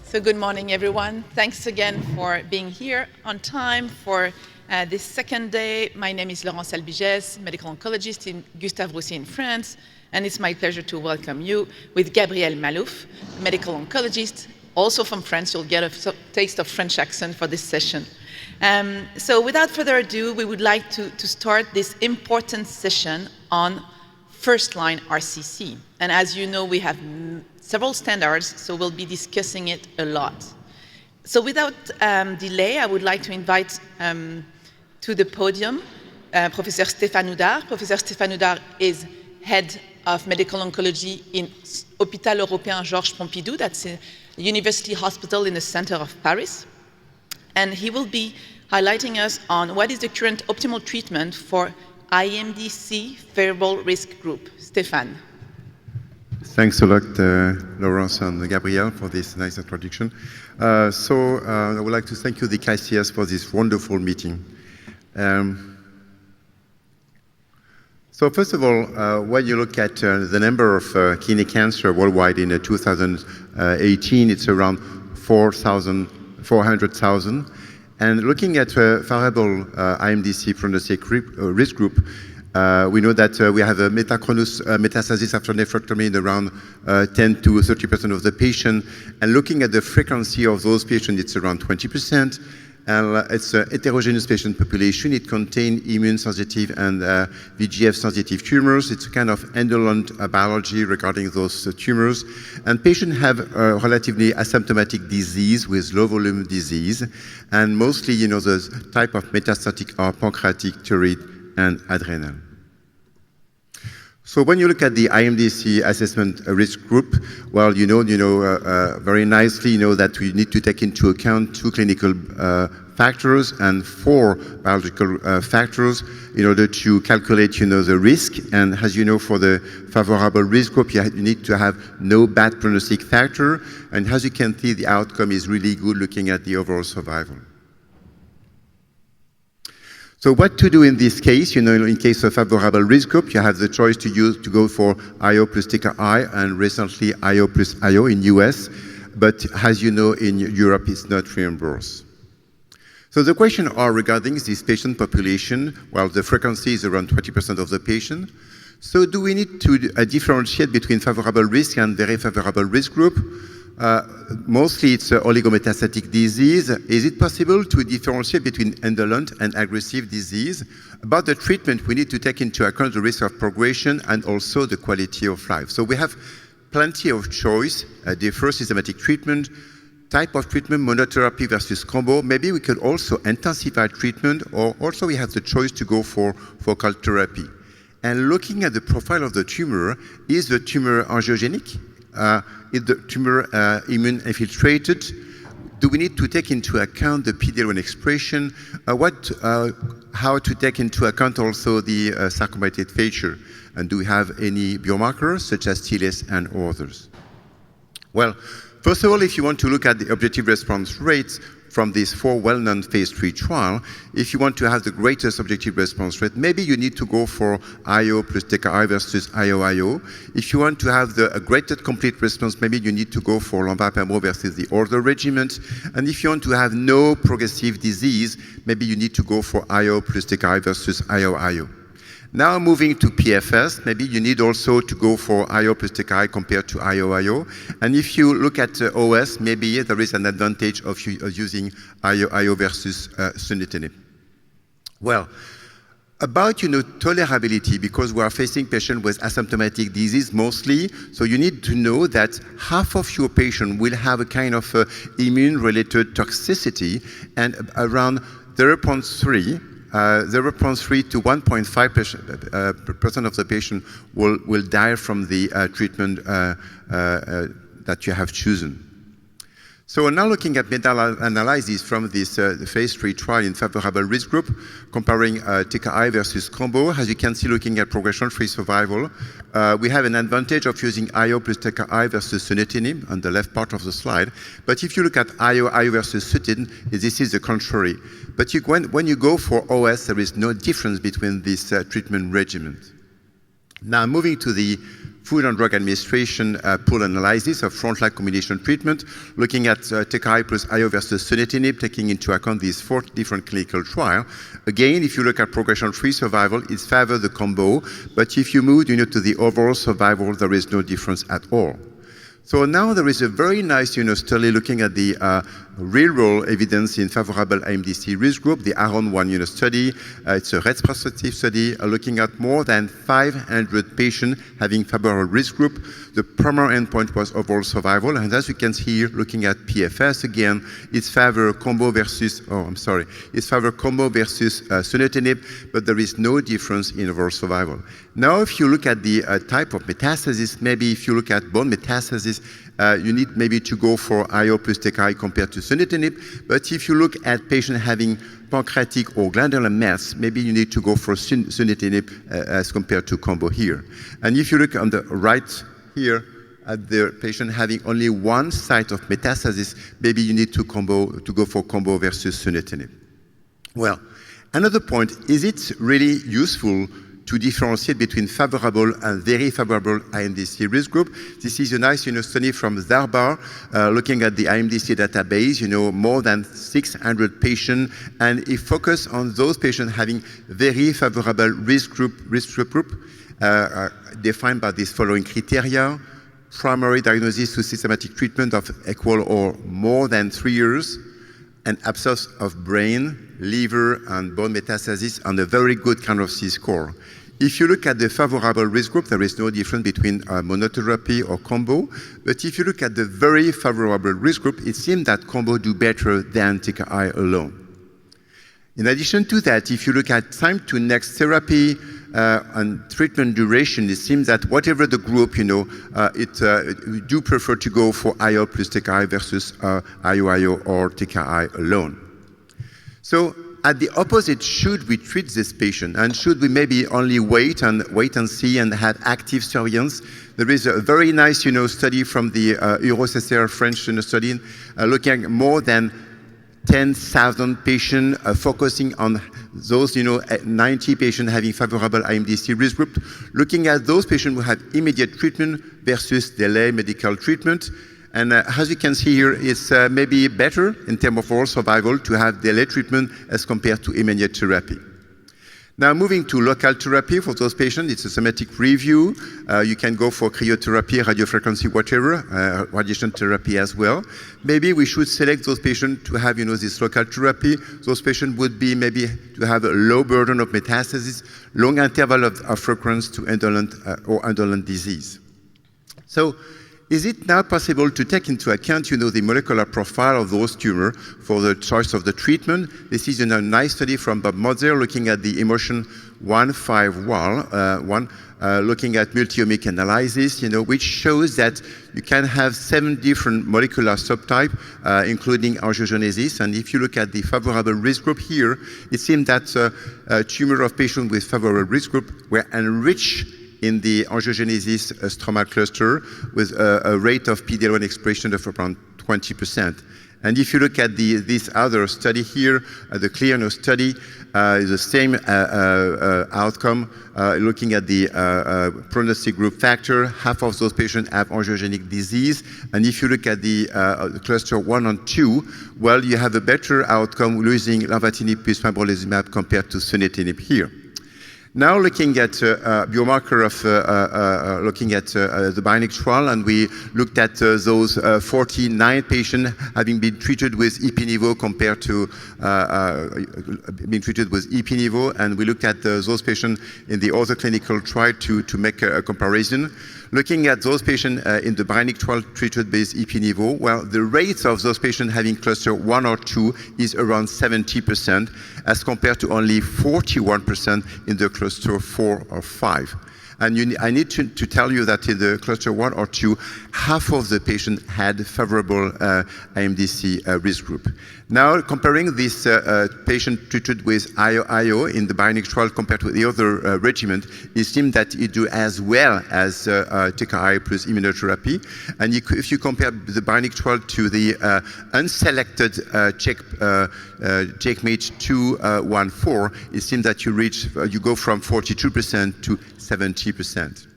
So good morning, everyone. Thanks again for being here on time for this second day. My name is Laurence Albiges, medical oncologist in Gustave Roussy in France, and it's my pleasure to welcome you with Gabriel Malouf, medical oncologist, also from France. You'll get a taste of French accent for this session. So without further ado, we would like to start this important session on first-line RCC. And as you know, we have several standards, so we'll be discussing it a lot. So without delay, I would like to invite to the podium Professor Stéphane Houdard. Professor Stéphane Houdard is head of medical oncology in Hôpital Européen Georges Pompidou, that's a university hospital in the center of Paris. And he will be highlighting us on what is the current optimal treatment for IMDC favorable risk group. Stéphane. Thanks a lot, Laurence and Gabrielle, for this nice introduction. I would like to thank you, the IKCS, for this wonderful meeting. So first of all, when you look at the number of kidney cancer worldwide in 2018, it's around 400,000. And looking at favorable IMDC prognostic risk group, we know that we have a metachronous metastasis after nephrectomy in around 10 to 30% of the patient. And looking at the frequency of those patients, it's around 20%. And it's a heterogeneous patient population. It contains immune-sensitive and VEGF-sensitive tumors. It's a kind of indolent biology regarding those tumors. And patients have a relatively asymptomatic disease with low-volume disease. And mostly, the type of metastatic are pancreatic, thyroid, and adrenal. So when you look at the IMDC assessment risk group, well, very nicely, that we need to take into account 2 clinical factors and 4 biological factors in order to calculate, the risk. And as you know, for the favorable risk group, you need to have no bad prognostic factor. And as you can see, the outcome is really good looking at the overall survival. So what to do in this case? In case of favorable risk group, you have the choice to go for IO plus TKI and recently IO plus IO in US. But as you know, in Europe, it's not reimbursed. So the question are regarding this patient population. Well, the frequency is around 20% of the patient. So do we need to differentiate between favorable risk and very favorable risk group? Mostly it's oligometastatic disease. Is it possible to differentiate between indolent and aggressive disease? About the treatment, we need to take into account the risk of progression and also the quality of life. So we have plenty of choice. The first systematic treatment, type of treatment, monotherapy versus combo. Maybe we could also intensify treatment, or also we have the choice to go for focal therapy. And looking at the profile of the tumor, is the tumor angiogenic? Is the tumor immune infiltrated? Do we need to take into account the PD-L1 expression? How to take into account also the sarcomatous feature? And do we have any biomarkers such as TLS and others? Well, first of all, if you want to look at the objective response rates from these 4 well-known phase 3 trials, if you want to have the greatest objective response rate, maybe you need to go for IO plus TKI versus IO-IO. If you want to have the greatest complete response, maybe you need to go for Lomba-Pembro versus the other regimens. And if you want to have no progressive disease, maybe you need to go for IO plus TKI versus IO-IO. Now moving to PFS, maybe you need also to go for IO plus TKI compared to IO-IO. And if you look at OS, maybe there is an advantage of using IO-IO versus sunitinib. Well, about tolerability, because we are facing patients with asymptomatic disease mostly, so you need to know that half of your patients will have a kind of immune-related toxicity, and around 0.3 to 1.5% of the patient will die from the treatment that you have chosen. So we're now looking at meta-analysis from this phase 3 trial in favorable risk group, comparing TKI versus combo. As you can see, looking at progression-free survival, we have an advantage of using IO plus TKI versus sunitinib on the left part of the slide. But if you look at IO versus sunitinib, this is the contrary. But when you go for OS, there is no difference between these treatment regimens. Now moving to the Food and Drug Administration pool analysis of frontline combination treatment, looking at TKI plus IO versus sunitinib, taking into account these 4 different clinical trials. Again, if you look at progression-free survival, it favors the combo, but if you move to the overall survival, there is no difference at all. So now there is a very nice study looking at the real-world evidence in favorable IMDC risk group, the ARON1 study. It's a retrospective study looking at more than 500 patients having favorable risk group. The primary endpoint was overall survival, and as you can see here, looking at PFS again, it's favor combo versus, it's favor combo versus sunitinib, but there is no difference in overall survival. Now, if you look at the type of metastasis, maybe if you look at bone metastasis, you need maybe to go for IO plus TKI compared to sunitinib. But if you look at patients having pancreatic or glandular mass, maybe you need to go for sunitinib as compared to combo here. And if you look on the right here at the patient having only one site of metastasis, maybe you need to go for combo versus sunitinib. Well, another point, is it really useful to differentiate between favorable and very favorable IMDC risk group? This is a nice study from Zarbar looking at the IMDC database, more than 600 patients, and it focused on those patients having very favorable risk group defined by these following criteria: primary diagnosis to systematic treatment of equal or more than 3 years, and absence of brain, liver, and bone metastasis on a very good kind of C-score. If you look at the favorable risk group, there is no difference between monotherapy or combo. But if you look at the very favorable risk group, it seems that combo do better than TKI alone. In addition to that, if you look at time to next therapy and treatment duration, it seems that whatever the group, we do prefer to go for IO plus TKI versus IO or TKI alone. So at the opposite, should we treat this patient, and should we maybe only wait and see and have active surveillance? There is a very nice study from the EuroCCR French study looking at more than 10,000 patients, focusing on those 90 patients having favorable IMDC risk group, looking at those patients who have immediate treatment versus delay medical treatment. And as you can see here, it's maybe better in terms of overall survival to have delayed treatment as compared to immediate therapy. Now, moving to local therapy for those patients, it's a somatic review. You can go for cryotherapy, radiofrequency, whatever, radiation therapy as well. Maybe we should select those patients to have, this local therapy. Those patients would be maybe to have a low burden of metastasis, long interval of recurrence to indolent disease. So, is it now possible to take into account, the molecular profile of those tumors for the choice of the treatment? This is a nice study from Bob Moser looking at the Emotion 151, looking at multi-omic analysis, which shows that you can have 7 different molecular subtypes, including angiogenesis. And if you look at the favorable risk group here, it seems that tumor of patients with favorable risk group were enriched in the angiogenesis stromal cluster with a rate of PD-L1 expression of around 20%. And if you look at this other study here, the Clearno study, the same outcome, looking at the prognostic group factor, half of those patients have angiogenic disease. And if you look at the cluster 1 and 2, well, you have a better outcome using lenvatinib plus pembrolizumab compared to sunitinib here. Now looking at biomarker of looking at the BIONIC trial, and we looked at those 49 patients having been treated with ipi/nivo compared to being treated with ipi/nivo, and we looked at those patients in the other clinical trial to make a comparison. Looking at those patients in the BIONIC trial treated with ipi/nivo, well, the rates of those patients having cluster 1 or 2 is around 70%, as compared to only 41% in the cluster 4 or 5. And I need to tell you that in the cluster 1 or 2, half of the patients had favorable IMDC risk group. Now, comparing this patient treated with IO in the BIONIC trial compared to the other regimen, it seems that it do as well as TKI plus immunotherapy. And if you compare the BIONIC trial to the unselected checkmate 214, it seems that you go from 42% to 70%.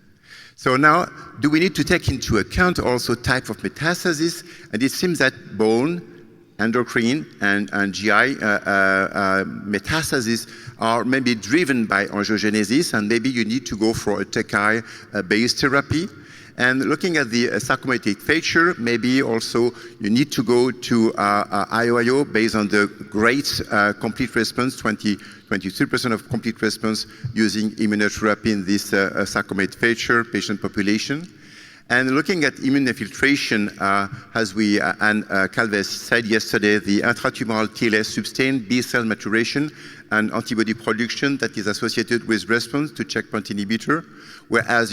So now, do we need to take into account also type of metastasis? And it seems that bone, endocrine, and GI metastasis are maybe driven by angiogenesis, and maybe you need to go for a TKI-based therapy. And looking at the sarcomatic feature, maybe also you need to go to IO based on the great complete response, 23% of complete response using immunotherapy in this sarcomatic feature patient population. And looking at immune infiltration, as we and Calves said yesterday, the intratumoral TLS sustained B-cell maturation and antibody production that is associated with response to checkpoint inhibitor, whereas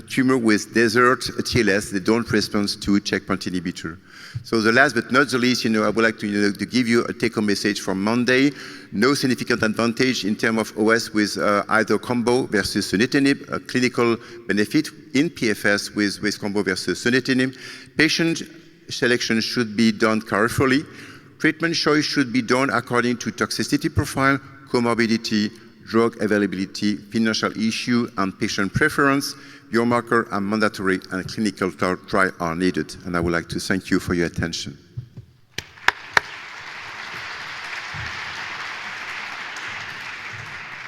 tumor with desert TLS, they don't respond to checkpoint inhibitor. So the last but not the least, I would like to give you a take-home message from Monday. No significant advantage in terms of OS with either combo versus sunitinib, a clinical benefit in PFS with combo versus sunitinib. Patient selection should be done carefully. Treatment choice should be done according to toxicity profile, comorbidity, drug availability, financial issue, and patient preference. Biomarker are mandatory and clinical trial are needed. And I would like to thank you for your attention.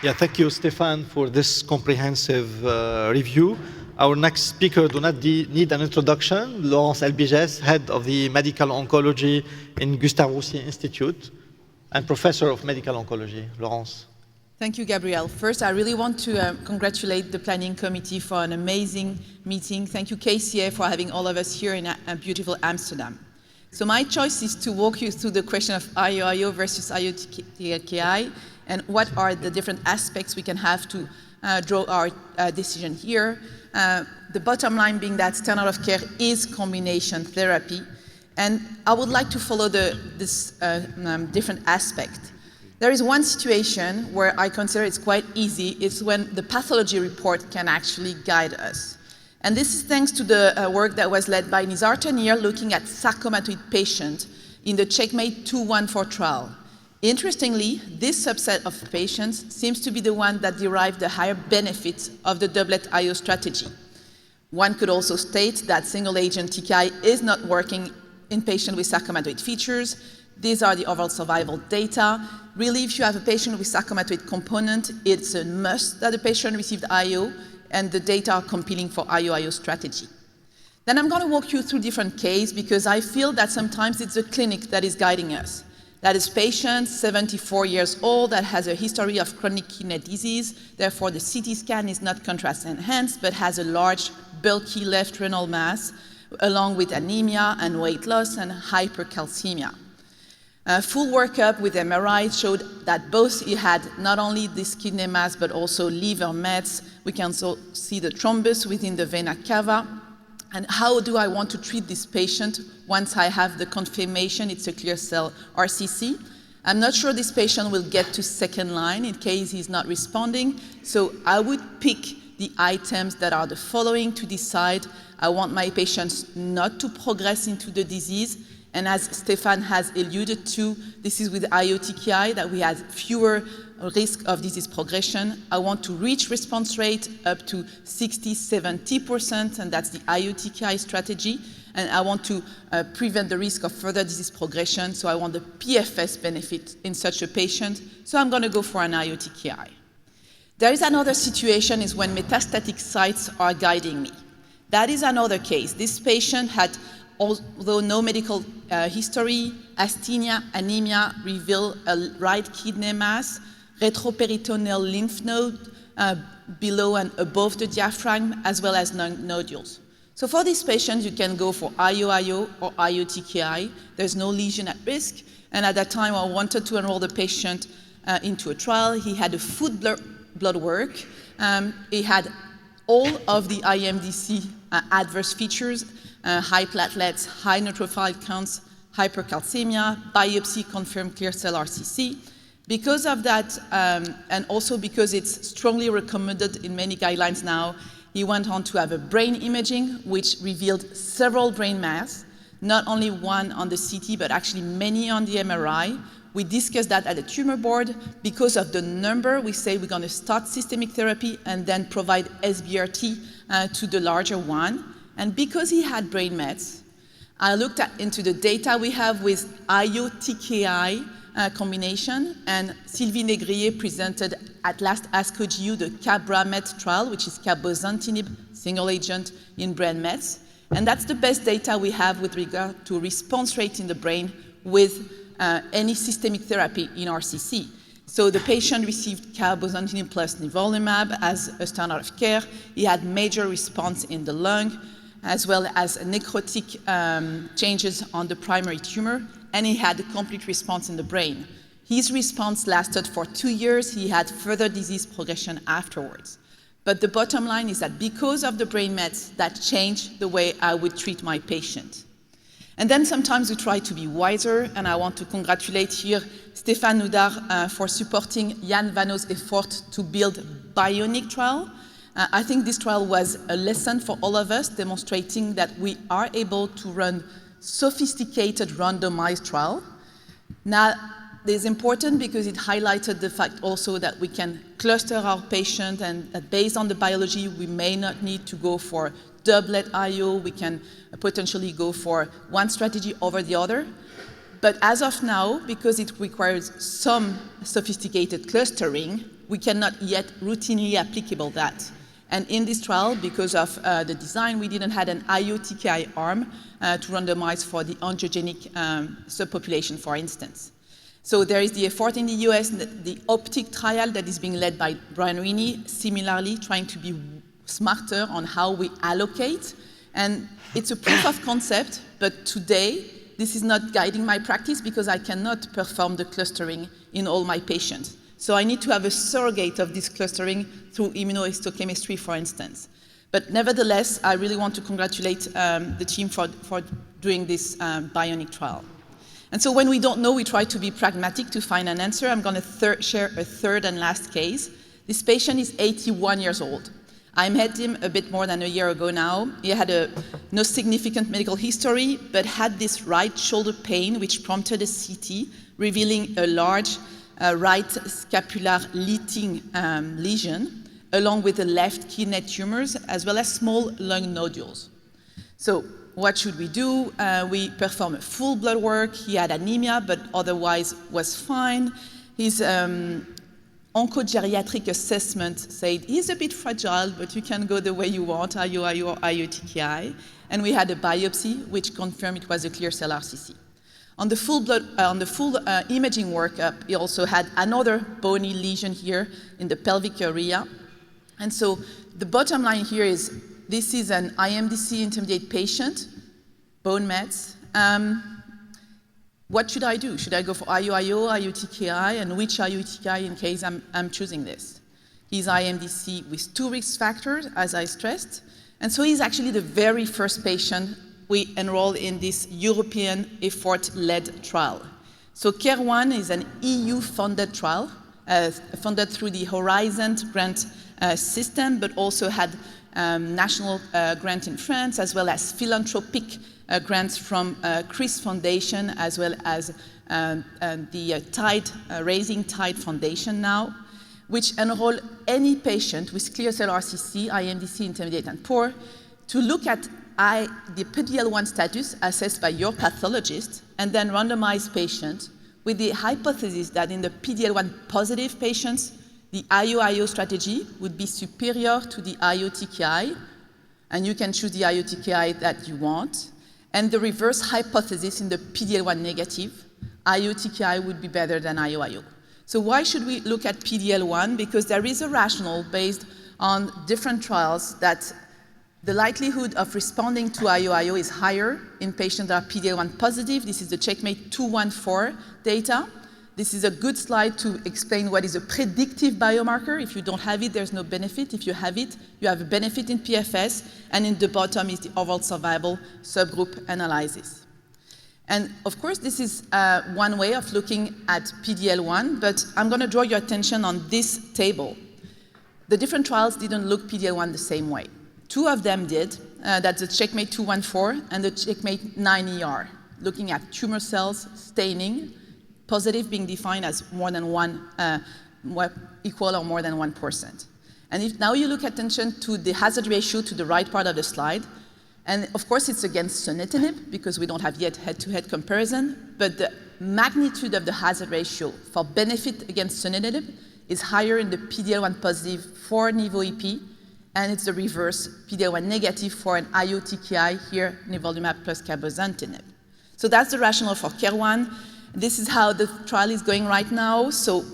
Yeah, thank you, Stéphane, for this comprehensive review. Our next speaker do not need an introduction. Laurence Elbigès, head of the medical oncology in Gustave Roussy Institute and professor of medical oncology. Laurence. Thank you, Gabriel. First, I really want to congratulate the planning committee for an amazing meeting. Thank you, KCA, for having all of us here in beautiful Amsterdam. So my choice is to walk you through the question of IO versus IO-TKI and what are the different aspects we can have to draw our decision here. The bottom line being that standard of care is combination therapy. And I would like to follow this different aspect. There is one situation where I consider it's quite easy. It's when the pathology report can actually guide us. And this is thanks to the work that was led by Nizar Tanir looking at sarcomatoid patients in the Checkmate 214 trial. Interestingly, this subset of patients seems to be the one that derive the higher benefits of the doublet IO strategy. One could also state that single-agent TKI is not working in patients with sarcomatoid features. These are the overall survival data. Really, if you have a patient with sarcomatoid component, it's a must that the patient received IO, and the data are compelling for IO-IO strategy. Then I'm going to walk you through different cases because I feel that sometimes it's the clinic that is guiding us. That is patient, 74 years old, that has a history of chronic kidney disease. Therefore, the CT scan is not contrast enhanced, but has a large, bulky left renal mass, along with anemia and weight loss and hypercalcemia. Full workup with MRI showed that both he had not only this kidney mass, but also liver mets. We can also see the thrombus within the vena cava. And how do I want to treat this patient once I have the confirmation it's a clear cell RCC? I'm not sure this patient will get to second line in case he's not responding. So I would pick the items that are the following to decide. I want my patients not to progress into the disease. And as Stéphane has alluded to, this is with IO-TKI that we have fewer risk of disease progression. I want to reach response rate up to 60–70%, and that's the IO-TKI strategy. And I want to prevent the risk of further disease progression, so I want the PFS benefit in such a patient. So I'm going to go for an IO-TKI. There is another situation is when metastatic sites are guiding me. That is another case. This patient had, although no medical history, asthenia, anemia, reveal a right kidney mass, retroperitoneal lymph node below and above the diaphragm, as well as nodules. So for these patients, you can go for IO-IO or IO-TKI. There's no lesion at risk. And at that time, I wanted to enroll the patient into a trial. He had a food blood work. He had all of the IMDC adverse features, high platelets, high neutrophil counts, hypercalcemia, biopsy confirmed clear cell RCC. Because of that, and also because it's strongly recommended in many guidelines now, he went on to have a brain imaging, which revealed several brain mass, not only one on the CT, but actually many on the MRI, We discussed that at the tumor board. Because of the number, we say we're going to start systemic therapy and then provide SBRT to the larger one. And because he had brain mets, I looked into the data we have with IO-TKI combination, and Sylvie Négrier presented at last ASCO GU the CABRA-MET trial, which is cabozantinib, single agent in brain mets. And that's the best data we have with regard to response rate in the brain with any systemic therapy in RCC. So the patient received cabozantinib plus nivolumab as a standard of care. He had major response in the lung, as well as necrotic changes on the primary tumor, and he had a complete response in the brain. His response lasted for 2 years. He had further disease progression afterwards. But the bottom line is that because of the brain mets, that changed the way I would treat my patient. And then sometimes we try to be wiser, and I want to congratulate here Stéphane Houdard for supporting Jan Vanno's effort to build Bionic trial. I think this trial was a lesson for all of us, demonstrating that we are able to run sophisticated randomized trial. Now, this is important because it highlighted the fact also that we can cluster our patient, and that based on the biology, we may not need to go for doublet IO. We can potentially go for one strategy over the other. But as of now, because it requires some sophisticated clustering, we cannot yet routinely applicable that. And in this trial, because of the design, we didn't have an IO-TKI arm to randomize for the angiogenic subpopulation, for instance. So there is the effort in the US, the OPTIC trial that is being led by Brian Rini, similarly trying to be smarter on how we allocate. And it's a proof of concept, but today, this is not guiding my practice because I cannot perform the clustering in all my patients. So I need to have a surrogate of this clustering through immunohistochemistry, for instance. But nevertheless, I really want to congratulate the team for doing this Bionic trial. And so when we don't know, we try to be pragmatic to find an answer. I'm going to share a third and last case. This patient is 81 years old. I met him a bit more than a year ago now. He had no significant medical history, but had this right shoulder pain, which prompted a CT, revealing a large right scapular leaking lesion, along with the left kidney tumors, as well as small lung nodules. So what should we do? We perform a full blood work. He had anemia, but otherwise was fine. His oncogeriatric assessment said he's a bit fragile, but you can go the way you want, IO-IO or IO-TKI. And we had a biopsy, which confirmed it was a clear cell RCC. On the full imaging workup, he also had another bony lesion here in the pelvic area. And so the bottom line here is this is an IMDC intermediate patient, bone mets. What should I do? Should I go for IO-IO, IO-TKI, and which IO-TKI in case I'm choosing this? He's IMDC with 2 risk factors, as I stressed. And so he's actually the very first patient we enrolled in this European effort-led trial. So CARE1 is an EU-funded trial, funded through the Horizon grant system, but also had national grant in France, as well as philanthropic grants from Chris Foundation, as well as the Raising Tide Foundation now, which enroll any patient with clear cell RCC, IMDC intermediate and poor, to look at the PD-L1 status assessed by your pathologist, and then randomize patients with the hypothesis that in the PD-L1 positive patients, the IO-IO strategy would be superior to the IO-TKI, and you can choose the IO-TKI that you want. And the reverse hypothesis in the PD-L1 negative, IO-TKI would be better than IO-IO. So why should we look at PD-L1? Because there is a rationale based on different trials that the likelihood of responding to IO-IO is higher in patients that are PD-L1 positive. This is the CheckMate 214 data. This is a good slide to explain what is a predictive biomarker. If you don't have it, there's no benefit. If you have it, you have a benefit in PFS, and in the bottom is the overall survival subgroup analysis. And of course, this is one way of looking at PD-L1, but I'm going to draw your attention on this table. The different trials didn't look PD-L1 the same way. 2 of them did. That's the CheckMate 214 and the CheckMate 9ER, looking at tumor cells, staining, positive being defined as more than equal or more than 1%. And if now you look attention to the hazard ratio to the right part of the slide, and of course it's against sunitinib because we don't have yet head-to-head comparison, but the magnitude of the hazard ratio for benefit against sunitinib is higher in the PD-L1 positive for nivo-EP, and it's the reverse, PD-L1 negative for an IO TKI, here nivolumab plus cabozantinib. So that's the rationale for CARE1. This is how the trial is going right now. So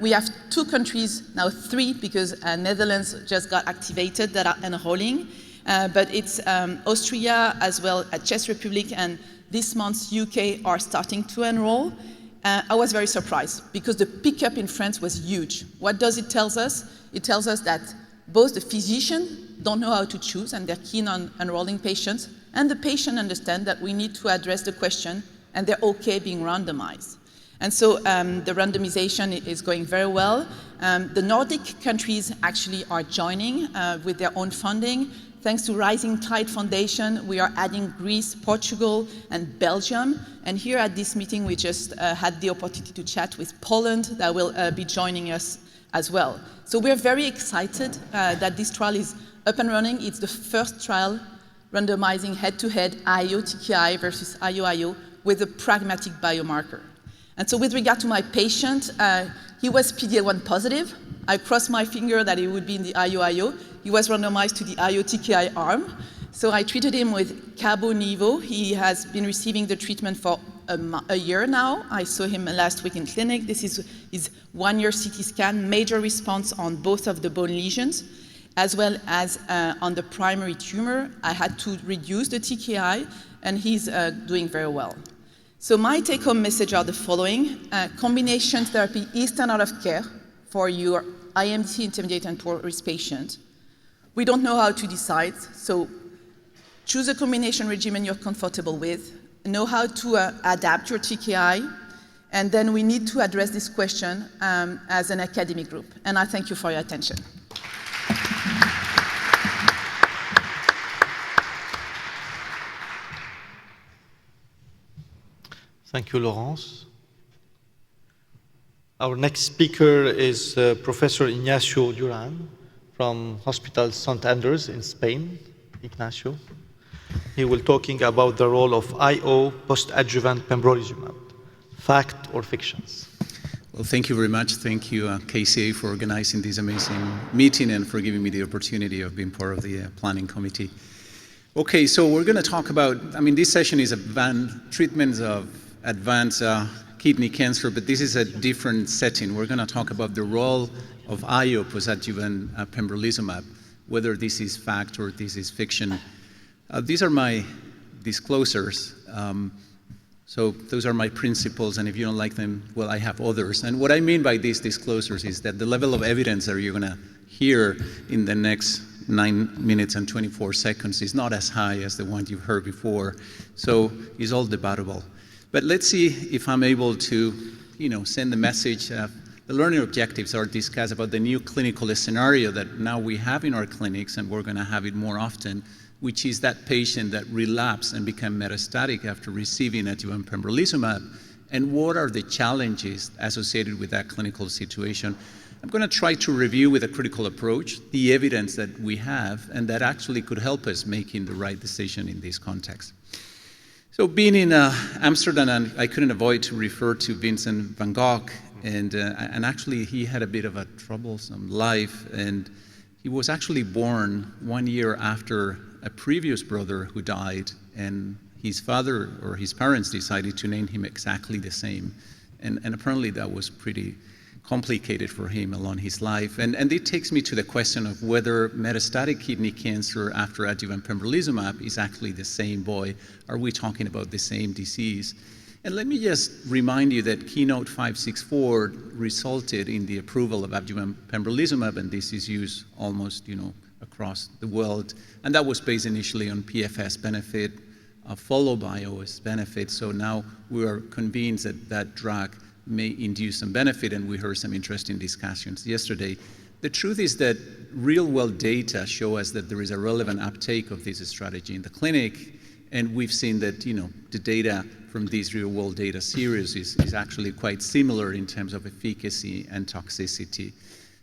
we have 2 countries, now 3, because Netherlands just got activated that are enrolling. But it's Austria as well as Czech Republic, and this month UK are starting to enroll. I was very surprised because the pickup in France was huge. What does it tell us? It tells us that both the physician don't know how to choose and they're keen on enrolling patients, and the patient understand that we need to address the question and they're okay being randomized. And so the randomization is going very well. The Nordic countries actually are joining with their own funding. Thanks to Rising Tide Foundation, we are adding Greece, Portugal, and Belgium. And here at this meeting, we just had the opportunity to chat with Poland that will be joining us as well. So we're very excited that this trial is up and running. It's the first trial randomizing head-to-head IO-TKI versus IO-IO with a pragmatic biomarker. And so with regard to my patient, he was PD-L1 positive. I crossed my finger that he would be in the IO-IO. He was randomized to the IO-TKI arm. So I treated him with cabo-nivo. He has been receiving the treatment for a year now. I saw him last week in clinic. This is his 1-year CT scan, major response on both of the bone lesions, as well as on the primary tumor. I had to reduce the TKI, and he's doing very well. So my take-home message are the following. Combination therapy is standard of care for your IMDC intermediate and poor risk patients. We don't know how to decide, so choose a combination regimen you're comfortable with, know how to adapt your TKI, and then we need to address this question as an academic group. And I thank you for your attention. Thank you, Laurence. Our next speaker is Professor Ignacio Duran from Hospital St. Andrews in Spain. Ignacio. He will talking about the role of IO post-adjuvant pembrolizumab. Fact or fictions? Well, thank you very much. Thank you, KCA, for organizing this amazing meeting and for giving me the opportunity of being part of the planning committee. Okay, so we're going to talk about, this session is treatments of advanced kidney cancer, but this is a different setting. We're going to talk about the role of IO post-adjuvant pembrolizumab, whether this is fact or this is fiction. These are my disclosures. So those are my principles, and if you don't like them, well, I have others. And what I mean by these disclosures is that the level of evidence that you're going to hear in the next 9 minutes and 24 seconds is not as high as the one you've heard before. So it's all debatable. But let's see if I'm able to, send the message. The learning objectives are discussed about the new clinical scenario that now we have in our clinics, and we're going to have it more often, which is that patient that relapsed and became metastatic after receiving adjuvant pembrolizumab, and what are the challenges associated with that clinical situation. I'm going to try to review with a critical approach the evidence that we have and that actually could help us making the right decision in this context. So being in Amsterdam, and I couldn't avoid to refer to Vincent van Gogh, and actually he had a bit of a troublesome life, and he was actually born 1 year after a previous brother who died, and his father or his parents decided to name him exactly the same. And apparently that was pretty complicated for him along his life. And it takes me to the question of whether metastatic kidney cancer after adjuvant pembrolizumab is actually the same boy. Are we talking about the same disease? And let me just remind you that Keynote 564 resulted in the approval of adjuvant pembrolizumab, and this is used almost, across the world. And that was based initially on PFS benefit, followed by OS benefit. So now we are convinced that that drug may induce some benefit, and we heard some interesting discussions yesterday. The truth is that real-world data show us that there is a relevant uptake of this strategy in the clinic, And we've seen that, the data from these real-world data series is actually quite similar in terms of efficacy and toxicity.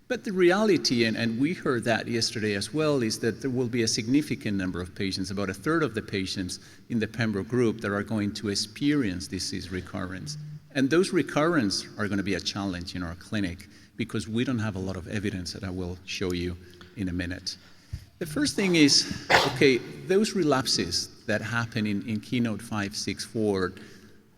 But the reality, and we heard that yesterday as well, is that there will be a significant number of patients, about a third of the patients in the pembro group, that are going to experience disease recurrence. And those recurrences are going to be a challenge in our clinic because we don't have a lot of evidence that I will show you in a minute. The first thing is, okay, those relapses that happen in Keynote 564,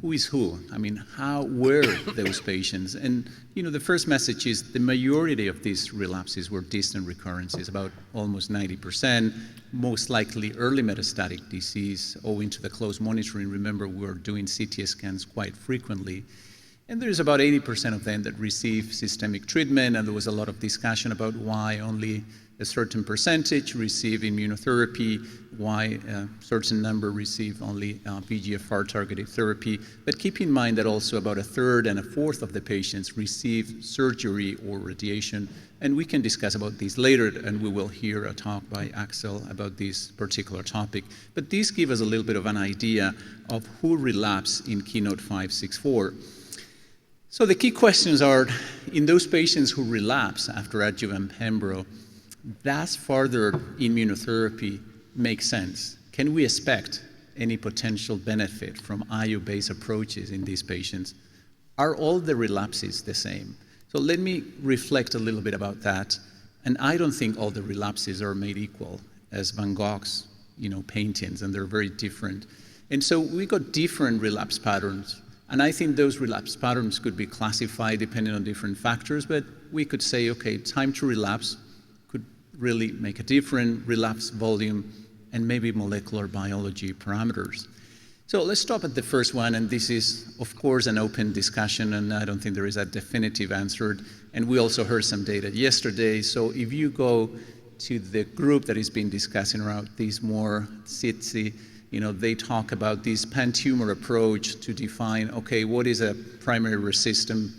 who is who? I mean, how were those patients? And, the first message is the majority of these relapses were distant recurrences, about almost 90%, most likely early metastatic disease owing to the close monitoring. Remember, we were doing CT scans quite frequently. And there's about 80% of them that receive systemic treatment, and there was a lot of discussion about why only a certain percentage receive immunotherapy, why a certain number receive only VEGFR targeted therapy. But keep in mind that also about a third and a fourth of the patients receive surgery or radiation. And we can discuss about these later, and we will hear a talk by Axel about this particular topic. But these give us a little bit of an idea of who relapsed in Keynote 564. So the key questions are, in those patients who relapse after adjuvant pembro, does further immunotherapy make sense? Can we expect any potential benefit from IO-based approaches in these patients? Are all the relapses the same? So let me reflect a little bit about that. And I don't think all the relapses are made equal as Van Gogh's, paintings, and they're very different. And so we got different relapse patterns. And I think those relapse patterns could be classified depending on different factors, but we could say, okay, time to relapse could really make a difference, relapse volume, and maybe molecular biology parameters. So let's stop at the first one, and this is, of course, an open discussion, and I don't think there is a definitive answer. And we also heard some data yesterday, so if you go to the group that is being discussing around these more SITC, they talk about this pan-tumor approach to define, okay, what is a primary resistant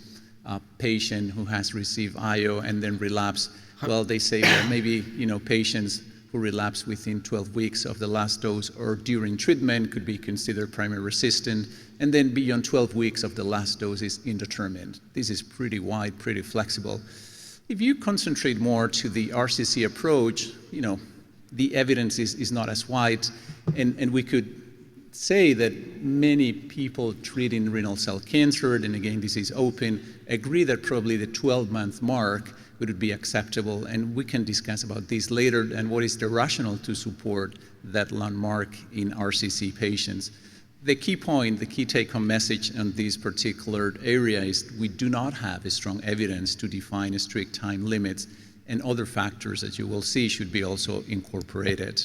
patient who has received IO and then relapse? Well, they say that maybe, patients who relapse within 12 weeks of the last dose or during treatment could be considered primary resistant, and then beyond 12 weeks of the last dose is indeterminate. This is pretty wide, pretty flexible. If you concentrate more to the RCC approach, the evidence is not as wide, and we could say that many people treating renal cell cancer, and again, this is open, agree that probably the 12-month mark would be acceptable, and we can discuss about this later and what is the rationale to support that landmark in RCC patients. The key point, the key take-home message on this particular area is we do not have a strong evidence to define strict time limits, and other factors, as you will see, should be also incorporated.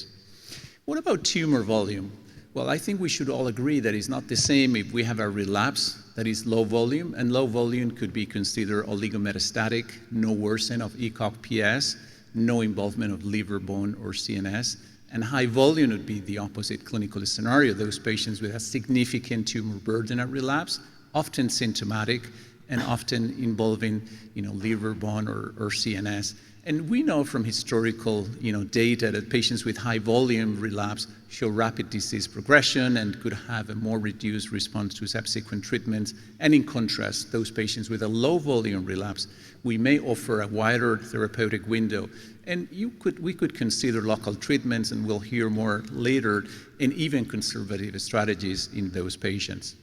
What about tumor volume? Well, I think we should all agree that it's not the same if we have a relapse that is low volume, and low volume could be considered oligometastatic, no worsen of ECOG-PS, no involvement of liver, bone, or CNS, and high volume would be the opposite clinical scenario, those patients with a significant tumor burden at relapse, often symptomatic, and often involving, liver, bone, or CNS. And we know from historical, data that patients with high volume relapse show rapid disease progression and could have a more reduced response to subsequent treatments. And in contrast, those patients with a low volume relapse, we may offer a wider therapeutic window. And we could consider local treatments, and we'll hear more later, and even conservative strategies in those patients.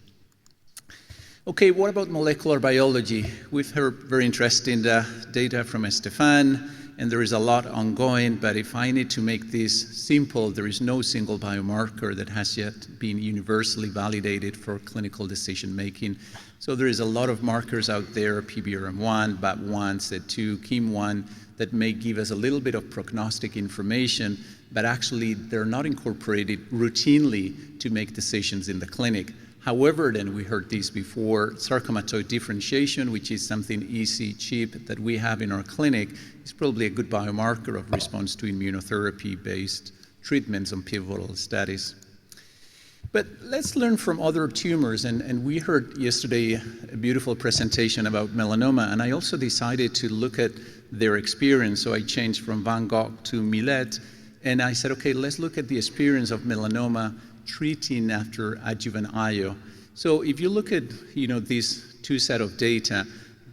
Okay, what about molecular biology? We've heard very interesting data from Stefan, and there is a lot ongoing, but if I need to make this simple, there is no single biomarker that has yet been universally validated for clinical decision making. So there is a lot of markers out there, PBRM1, BAP1, SET2, KIM1, that may give us a little bit of prognostic information, but actually they're not incorporated routinely to make decisions in the clinic. However, then we heard this before, sarcomatoid differentiation, which is something easy, cheap, that we have in our clinic, is probably a good biomarker of response to immunotherapy-based treatments on pivotal studies. But let's learn from other tumors, and we heard yesterday a beautiful presentation about melanoma, and I also decided to look at their experience, so I changed from Van Gogh to Millet, and I said, okay, let's look at the experience of melanoma treating after adjuvant IO. So if you look at these two set of data,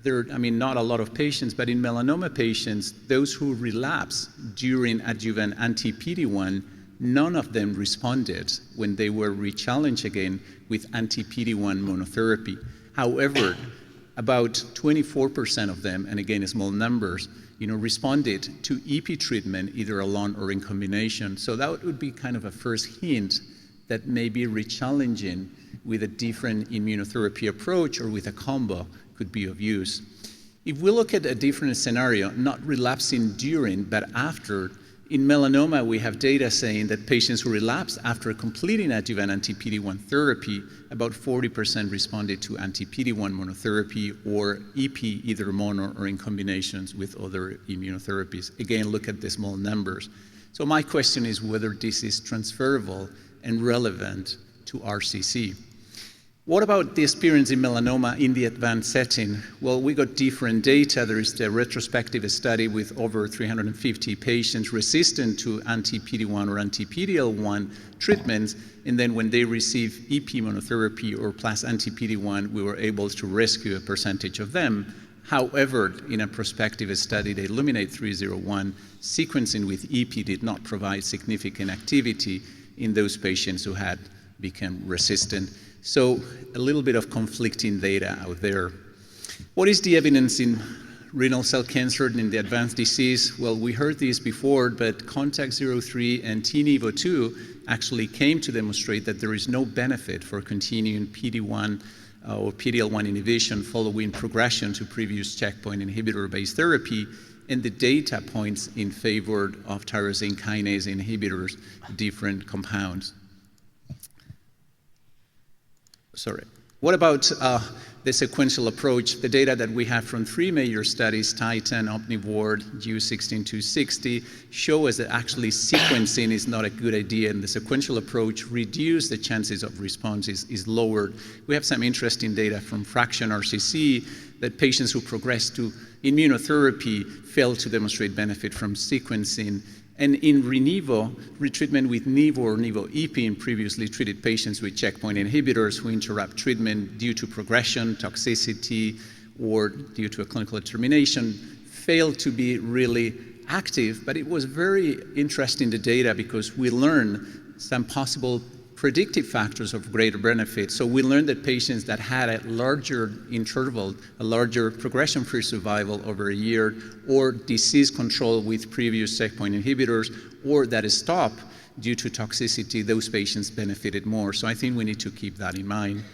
there are not a lot of patients, but in melanoma patients, those who relapse during adjuvant anti-PD-1, none of them responded when they were rechallenged again with anti-PD-1 monotherapy. However, about 24% of them, and again, small numbers, responded to EP treatment either alone or in combination. So that would be kind of a first hint that maybe rechallenging with a different immunotherapy approach or with a combo could be of use. If we look at a different scenario, not relapsing during, but after, in melanoma, we have data saying that patients who relapse after completing adjuvant anti-PD-1 therapy, about 40% responded to anti-PD-1 monotherapy or EP, either mono or in combinations with other immunotherapies. Again, look at the small numbers. So my question is whether this is transferable and relevant to RCC. What about the experience in melanoma in the advanced setting? Well, we got different data. There is the retrospective study with over 350 patients resistant to anti-PD-1 or anti-PD-L1 treatments, and then when they receive EP monotherapy or plus anti-PD-1, we were able to rescue a percentage of them. However, in a prospective study, the Illuminate 301 sequencing with EP did not provide significant activity in those patients who had become resistant. So a little bit of conflicting data out there. What is the evidence in renal cell cancer and in the advanced disease? Well, we heard this before, but CONTACT-03 and TiNivo-2 actually came to demonstrate that there is no benefit for continuing PD-1 or PD-L1 inhibition following progression to previous checkpoint inhibitor-based therapy, and the data points in favor of tyrosine kinase inhibitors, different compounds. Sorry. What about the sequential approach? The data that we have from 3 major studies, TITAN, Omnivore, GU16260, show us that actually sequencing is not a good idea, and the sequential approach reduces the chances of response is lowered. We have some interesting data from Fraction RCC that patients who progress to immunotherapy fail to demonstrate benefit from sequencing. And in ReNivo, retreatment with Nivo or Nivo-EP in previously treated patients with checkpoint inhibitors who interrupt treatment due to progression, toxicity, or due to a clinical determination, failed to be really active. But it was very interesting, the data, because we learned some possible predictive factors of greater benefit. So we learned that patients that had a larger interval, a larger progression-free survival over a year, or disease control with previous checkpoint inhibitors, or that stop due to toxicity, those patients benefited more. So I think we need to keep that in mind.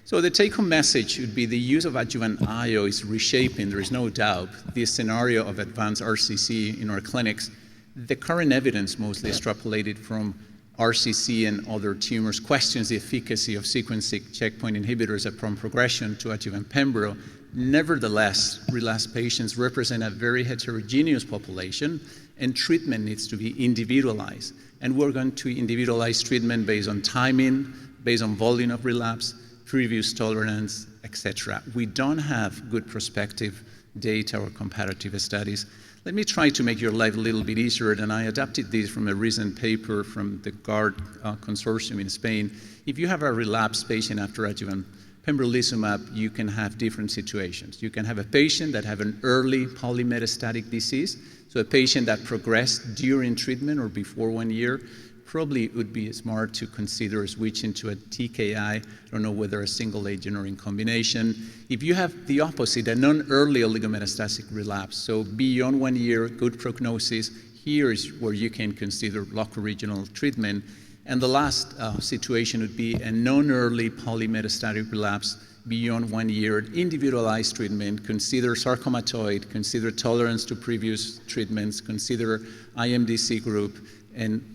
So the take-home message would be the use of adjuvant IO is reshaping, there is no doubt, the scenario of advanced RCC in our clinics. The current evidence, mostly extrapolated from RCC and other tumors, questions the efficacy of sequencing checkpoint inhibitors upon progression to adjuvant pembro. Nevertheless, relapsed patients represent a very heterogeneous population, and treatment needs to be individualized. And we're going to individualize treatment based on timing, based on volume of relapse, previous tolerance, etc. We don't have good prospective data or comparative studies. Let me try to make your life a little bit easier, and I adapted this from a recent paper from the GUARD consortium in Spain. If you have a relapsed patient after adjuvant pembrolizumab, you can have different situations. You can have a patient that have an early polymetastatic disease, so a patient that progressed during treatment or before 1 year. Probably it would be smart to consider switching to a TKI. I don't know whether a single agent or in combination. If you have the opposite, a non-early oligometastatic relapse, so beyond 1 year, good prognosis, here is where you can consider local regional treatment. And the last situation would be a non-early polymetastatic relapse beyond 1 year, individualized treatment, consider sarcomatoid, consider tolerance to previous treatments, consider IMDC group, and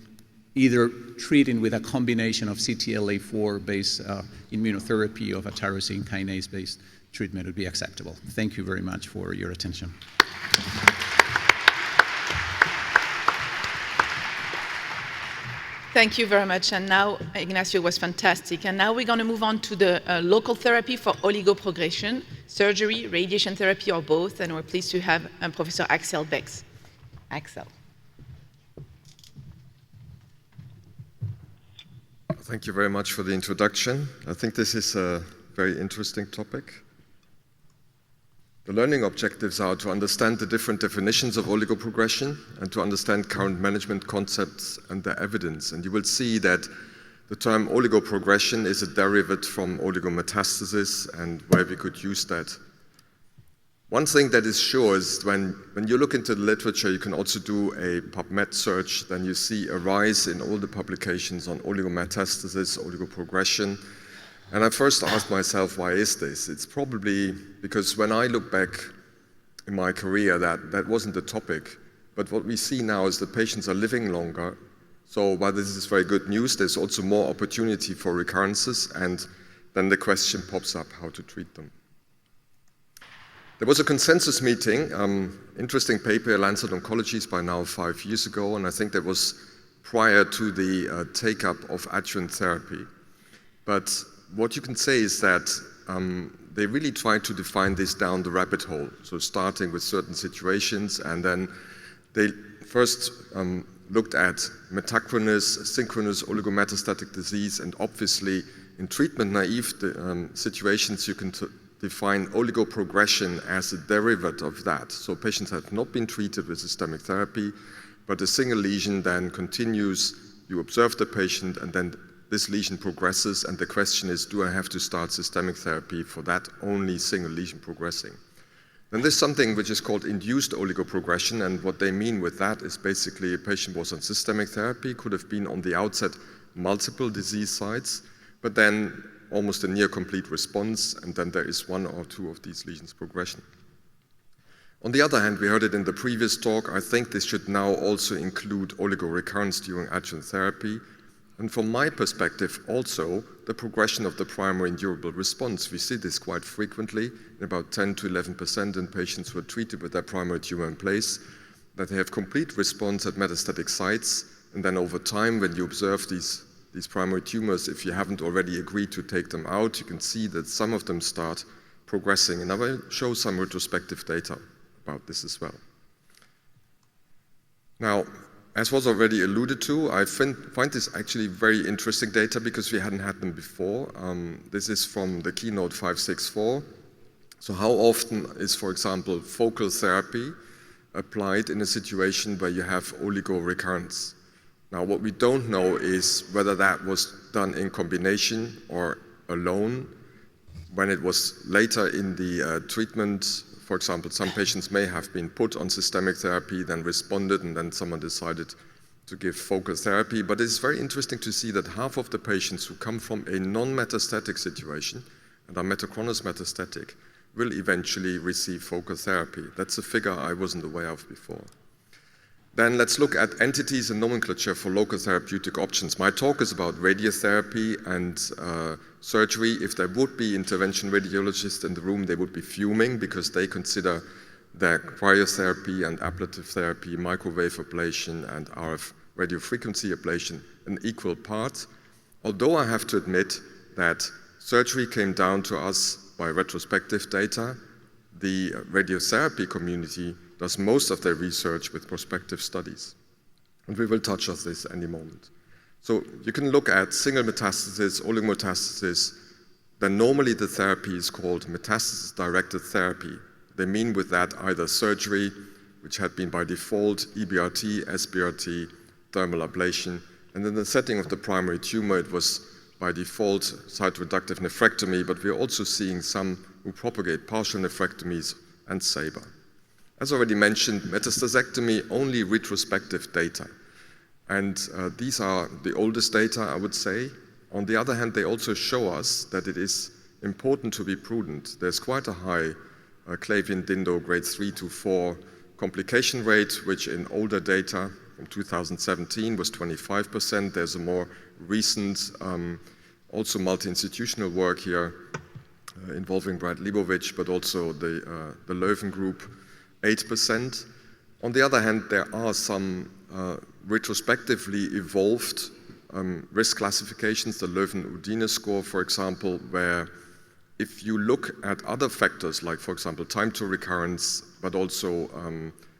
either treating with a combination of CTLA-4-based immunotherapy or a tyrosine kinase-based treatment would be acceptable. Thank you very much for your attention. Thank you very much. And now, Ignacio was fantastic. And now we're going to move on to the local therapy for oligoprogression, surgery, radiation therapy, or both. And we're pleased to have Professor Axel Bex. Axel. Thank you very much for the introduction. I think this is a very interesting topic. The learning objectives are to understand the different definitions of oligoprogression and to understand current management concepts and their evidence. And you will see that the term oligoprogression is a derivative from oligometastasis and where we could use that. One thing that is sure is when you look into the literature, you can also do a PubMed search, then you see a rise in all the publications on oligometastasis, oligoprogression. And I first asked myself, why is this? It's probably because when I look back in my career, that wasn't the topic. But what we see now is that patients are living longer. So while this is very good news, there's also more opportunity for recurrences, and then the question pops up how to treat them. There was a consensus meeting, interesting paper, Lancet Oncology, is by now 5 years ago, and I think that was prior to the take-up of adjuvant therapy. But what you can say is that they really tried to define this down the rabbit hole, so starting with certain situations, and then they first looked at metachronous, synchronous oligometastatic disease, and obviously in treatment-naive situations you can define oligoprogression as a derivative of that. So patients have not been treated with systemic therapy, but a single lesion then continues, you observe the patient, and then this lesion progresses, and the question is, do I have to start systemic therapy for that only single lesion progressing? Then there's something which is called induced oligoprogression, and what they mean with that is basically a patient was on systemic therapy, could have been on the outset multiple disease sites, but then almost a near complete response, and then there is one or two of these lesions progression. On the other hand, we heard it in the previous talk, I think this should now also include oligorecurrence during adjuvant therapy. And from my perspective, also the progression of the primary and durable response. We see this quite frequently, in about 10 to 11% in patients who are treated with their primary tumor in place, that they have complete response at metastatic sites, and then over time, when you observe these primary tumors, if you haven't already agreed to take them out, you can see that some of them start progressing. And I will show some retrospective data about this as well. Now, as was already alluded to, I find this actually very interesting data because we hadn't had them before. This is from the Keynote 564. So how often is, for example, focal therapy applied in a situation where you have oligorecurrence? Now, what we don't know is whether that was done in combination or alone. When it was later in the treatment, for example, some patients may have been put on systemic therapy, then responded, and then someone decided to give focal therapy. But it's very interesting to see that half of the patients who come from a non-metastatic situation and are metachronous metastatic will eventually receive focal therapy. That's a figure I wasn't aware of before. Then let's look at entities and nomenclature for local therapeutic options. My talk is about radiotherapy and surgery. If there would be intervention radiologists in the room, they would be fuming because they consider that cryotherapy and ablative therapy, microwave ablation and RF radiofrequency ablation an equal part. Although I have to admit that surgery came down to us by retrospective data, the radiotherapy community does most of their research with prospective studies. And we will touch on this any moment. So you can look at single metastasis, oligometastasis, then normally the therapy is called metastasis-directed therapy. They mean with that either surgery, which had been by default EBRT, SBRT, thermal ablation, and in the setting of the primary tumor, it was by default site-reductive nephrectomy, but we're also seeing some who propagate partial nephrectomies and SABR. As already mentioned, metastasectomy, only retrospective data. And these are the oldest data, I would say. On the other hand, they also show us that it is important to be prudent. There's quite a high Clavien-Dindo grade 3 to 4 complication rate, which in older data from 2017 was 25%. There's a more recent, also multi-institutional work here involving Brad Leibovich, but also the Leuven group, 8%. On the other hand, there are some retrospectively evolved risk classifications, the Leuven-Udine score, for example, where if you look at other factors, like, for example, time to recurrence, but also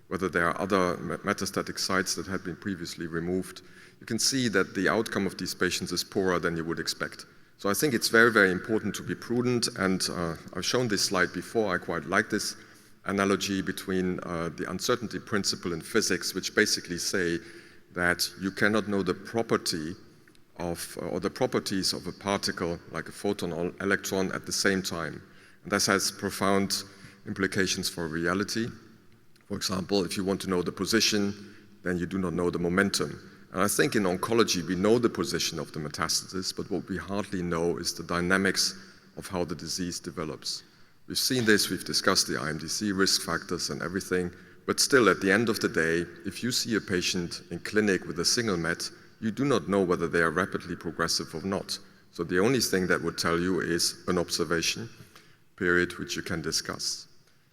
whether there are other metastatic sites that had been previously removed, you can see that the outcome of these patients is poorer than you would expect. So I think it's very, very important to be prudent, and I've shown this slide before. I quite like this analogy between the uncertainty principle in physics, which basically say that you cannot know the property of, or the properties of a particle, like a photon or electron, at the same time. And this has profound implications for reality. For example, if you want to know the position, then you do not know the momentum. And I think in oncology, we know the position of the metastasis, but what we hardly know is the dynamics of how the disease develops. We've seen this, we've discussed the IMDC risk factors and everything, but still at the end of the day, if you see a patient in clinic with a single MET, you do not know whether they are rapidly progressive or not. So the only thing that would tell you is an observation period which you can discuss.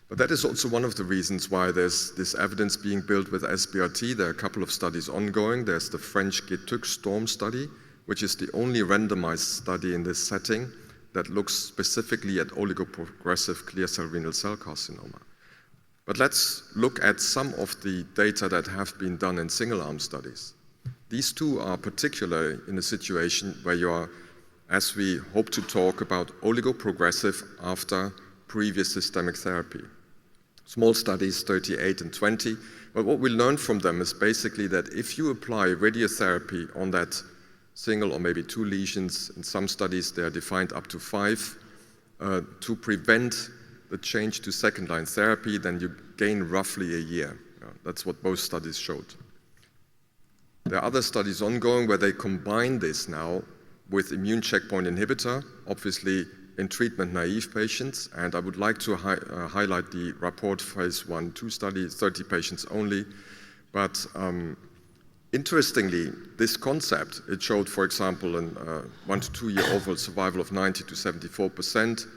But that is also one of the reasons why there's this evidence being built with SBRT. There are a couple of studies ongoing. There's the French GETUC STORM study, which is the only randomized study in this setting that looks specifically at oligoprogressive clear cell renal cell carcinoma. But let's look at some of the data that have been done in single-arm studies. These two are particularly in a situation where you are, as we hope to talk about, oligoprogressive after previous systemic therapy. Small studies, 38 and 20, but what we learned from them is basically that if you apply radiotherapy on that single or maybe two lesions, in some studies they are defined up to 5, to prevent the change to second-line therapy, then you gain roughly a year. That's what both studies showed. There are other studies ongoing where they combine this now with immune checkpoint inhibitor, obviously in treatment-naive patients, and I would like to highlight the rapport phase 1/2 study, 30 patients only. But interestingly, this concept, it showed, for example, an 1 to 2 year overall survival of 90 to 74%,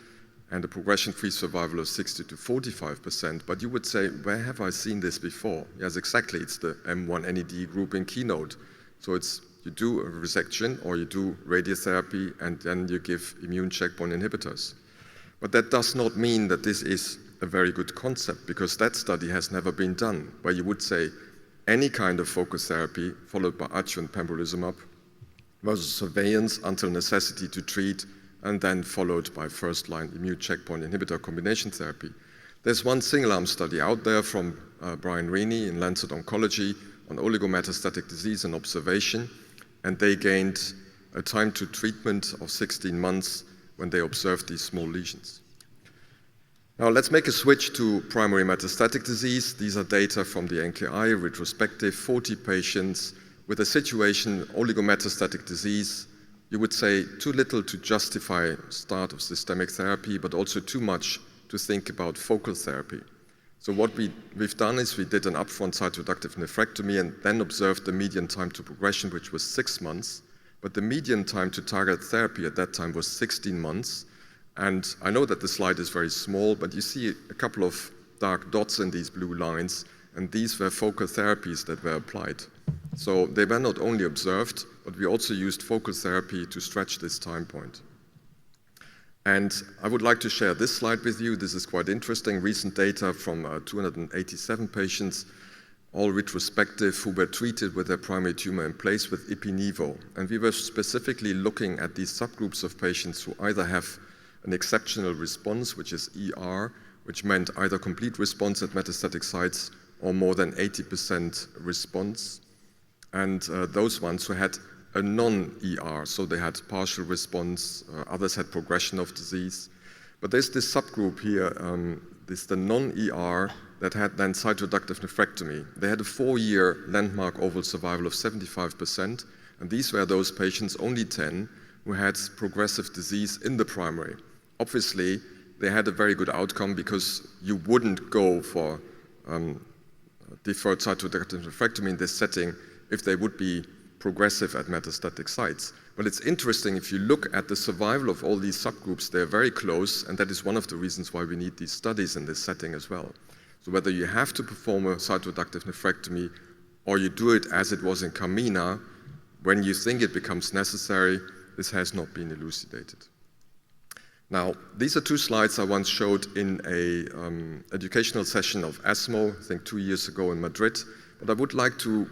and a progression-free survival of 60 to 45%. But you would say, where have I seen this before? Yes, exactly, it's the M1-NED group in Keynote. So it's you do a resection or you do radiotherapy and then you give immune checkpoint inhibitors. But that does not mean that this is a very good concept, because that study has never been done, where you would say any kind of focus therapy followed by adjuvant pembrolizumab versus surveillance until necessity to treat, and then followed by first-line immune checkpoint inhibitor combination therapy. There's one single-arm study out there from Brian Reaney in Lancet Oncology on oligometastatic disease and observation, and they gained a time to treatment of 16 months when they observed these small lesions. Now let's make a switch to primary metastatic disease. These are data from the NKI retrospective, 40 patients with a situation, oligometastatic disease. You would say too little to justify start of systemic therapy, but also too much to think about focal therapy. So what we've done is we did an upfront cytoreductive nephrectomy and then observed the median time to progression, which was 6 months. But the median time to target therapy at that time was 16 months. And I know that the slide is very small, but you see a couple of dark dots in these blue lines, and these were focal therapies that were applied. So they were not only observed, but we also used focal therapy to stretch this time point. And I would like to share this slide with you. This is quite interesting. Recent data from 287 patients, all retrospective, who were treated with their primary tumor in place with Ipi/Nivo. And we were specifically looking at these subgroups of patients who either have an exceptional response, which is ER, which meant either complete response at metastatic sites or more than 80% response. And those ones who had a non-ER, so they had partial response, others had progression of disease. But there's this subgroup here, this the non-ER that had then cytoreductive nephrectomy. They had a 4-year landmark overall survival of 75%, and these were those patients, only 10, who had progressive disease in the primary. Obviously, they had a very good outcome because you wouldn't go for deferred cytoreductive nephrectomy in this setting if they would be progressive at metastatic sites. But it's interesting, if you look at the survival of all these subgroups, they're very close, and that is one of the reasons why we need these studies in this setting as well. So whether you have to perform a cytoreductive nephrectomy or you do it as it was in Carmina, when you think it becomes necessary, this has not been elucidated. Now, these are 2 slides I once showed in an educational session of ESMO, I think 2 years ago in Madrid, but I would like to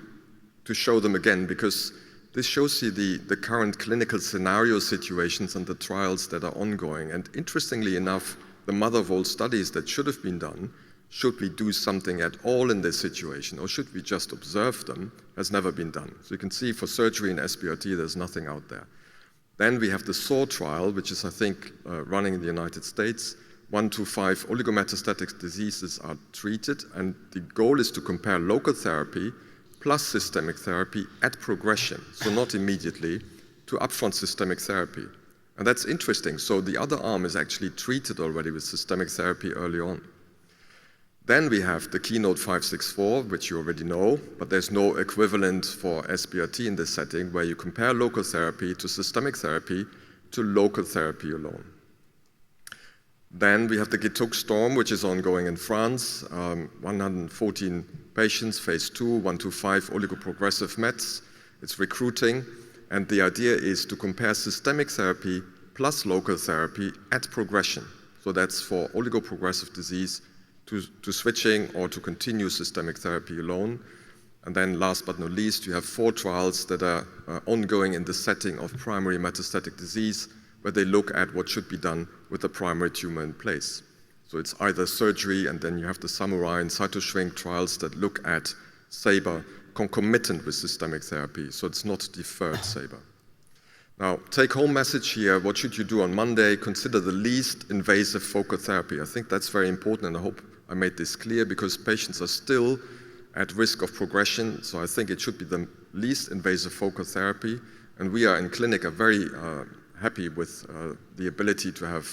show them again, because this shows you the current clinical scenario situations and the trials that are ongoing. And interestingly enough, the mother of all studies that should have been done, should we do something at all in this situation, or should we just observe them, has never been done. So you can see for surgery and SBRT, there's nothing out there. Then we have the SOAR trial, which is, I think, running in the United States. 1 to 5 oligometastatic diseases are treated, and the goal is to compare local therapy plus systemic therapy at progression, so not immediately, to upfront systemic therapy. And that's interesting. So the other arm is actually treated already with systemic therapy early on. Then we have the Keynote 564, which you already know, but there's no equivalent for SBRT in this setting, where you compare local therapy to systemic therapy to local therapy alone. Then we have the GETOC Storm, which is ongoing in France, 114 patients, phase 2, 1 to 5 oligoprogressive Mets. It's recruiting, and the idea is to compare systemic therapy plus local therapy at progression. So that's for oligoprogressive disease, to switching or to continue systemic therapy alone. And then last but not least, you have 4 trials that are ongoing in the setting of primary metastatic disease, where they look at what should be done with the primary tumor in place. So it's either surgery, and then you have the Samurai and Cytoshrink trials that look at SABR concomitant with systemic therapy, so it's not deferred SABR. Now, take-home message here, what should you do on Monday? Consider the least invasive focal therapy. I think that's very important, and I hope I made this clear, because patients are still at risk of progression, so I think it should be the least invasive focal therapy, and we are in clinic are very happy with the ability to have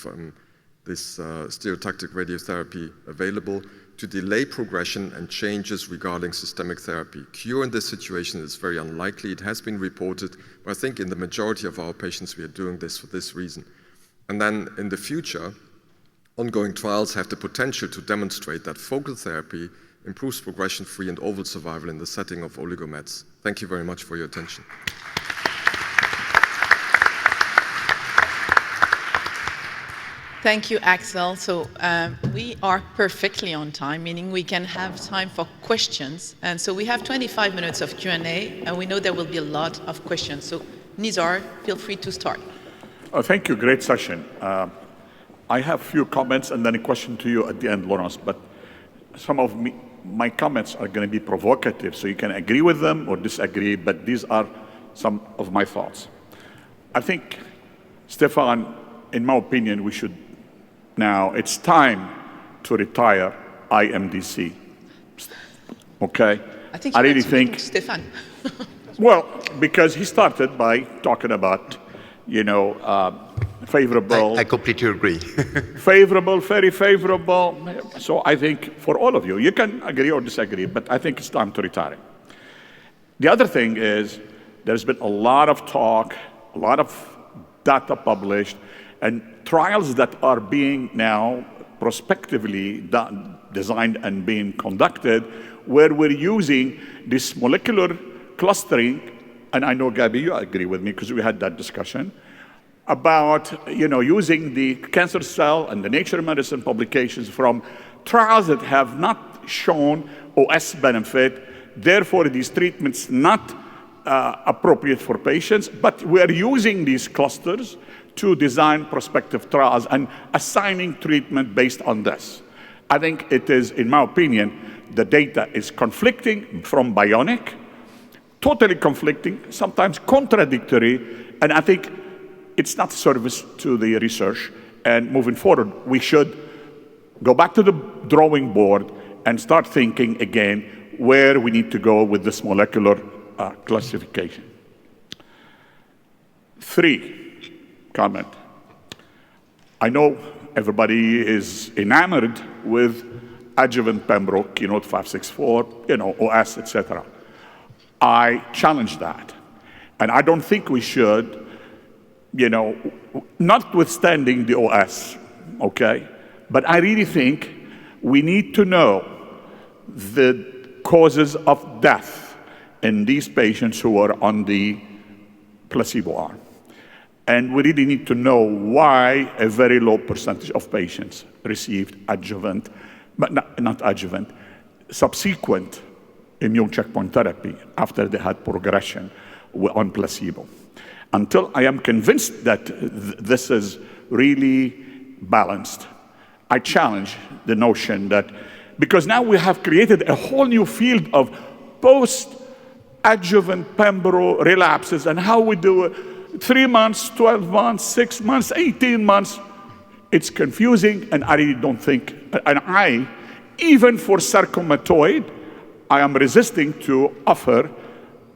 this stereotactic radiotherapy available to delay progression and changes regarding systemic therapy. Cure in this situation is very unlikely. It has been reported, but I think in the majority of our patients we are doing this for this reason. And then in the future, ongoing trials have the potential to demonstrate that focal therapy improves progression-free and overall survival in the setting of oligomets. Thank you very much for your attention. Thank you, Axel. So we are perfectly on time, meaning we can have time for questions. And so we have 25 minutes of Q&A, and we know there will be a lot of questions. So Nizar, feel free to start. Thank you, great session. I have a few comments and then a question to you at the end, Laurence, but some of my comments are going to be provocative, so you can agree with them or disagree, but these are some of my thoughts. I think, Stefan, in my opinion, we should now, it's time to retire IMDC. Okay? I think I really think Stefan. well, because he started by talking about, you know, favorable. I completely agree. Favorable, very favorable. So I think for all of you, you can agree or disagree, but I think it's time to retire. The other thing is, there's been a lot of talk, a lot of data published, and trials that are being now prospectively designed and being conducted, where we're using this molecular clustering, and I know, Gabby, you agree with me because we had that discussion, about, you know, using the cancer cell and the Nature Medicine publications from trials that have not shown OS benefit, therefore these treatments not appropriate for patients, but we're using these clusters to design prospective trials and assigning treatment based on this. I think it is, in my opinion, the data is conflicting from Bionic, totally conflicting, sometimes contradictory, and I think it's not service to the research. And moving forward, we should go back to the drawing board and start thinking again where we need to go with this molecular classification. 3. Comment. I know everybody is enamored with adjuvant Pembroke, Keynote 564, you know, OS, etc. I challenge that. And I don't think we should, you know, notwithstanding the OS, okay? But I really think we need to know the causes of death in these patients who are on the placebo arm. And we really need to know why a very low percentage of patients received adjuvant, but not subsequent immune checkpoint therapy after they had progression on placebo. Until I am convinced that this is really balanced, I challenge the notion that, because now we have created a whole new field of post-adjuvant pembro relapses and how we do it, 3 months, 12 months, 6 months, 18 months. It's confusing, and I really don't think, and even for sarcomatoid, I am resisting to offer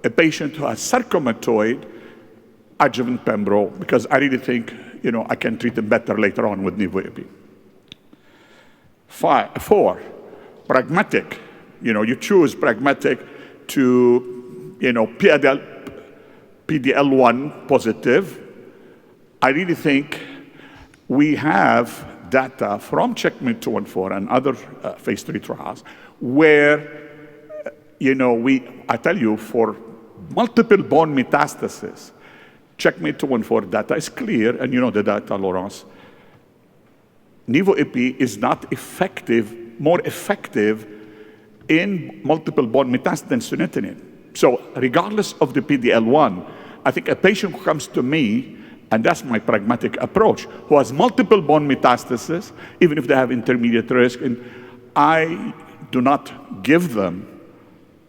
a patient who has sarcomatoid adjuvant pembro, because I really think, I can treat them better later on with nivo-ipi. 4, pragmatic. You choose pragmatic to, PDL1 positive. I really think we have data from Checkmate 214 and other phase 3 trials where, I tell you, for multiple bone metastasis, Checkmate 214 data is clear, and you know the data, Laurence. Nivo-ipi is not more effective in multiple bone metastasis than sunitinib. So regardless of the PDL1, I think a patient who comes to me, and that's my pragmatic approach, who has multiple bone metastasis, even if they have intermediate risk, and I do not give them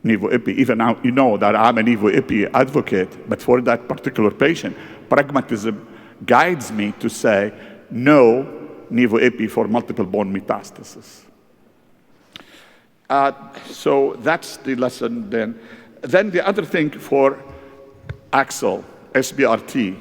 nivo-ipi. Even now, you know that I'm a nivo-ipi advocate, but for that particular patient, pragmatism guides me to say no nivo-ipi for multiple bone metastasis. So that's the lesson then. Then the other thing for AXL, SBRT,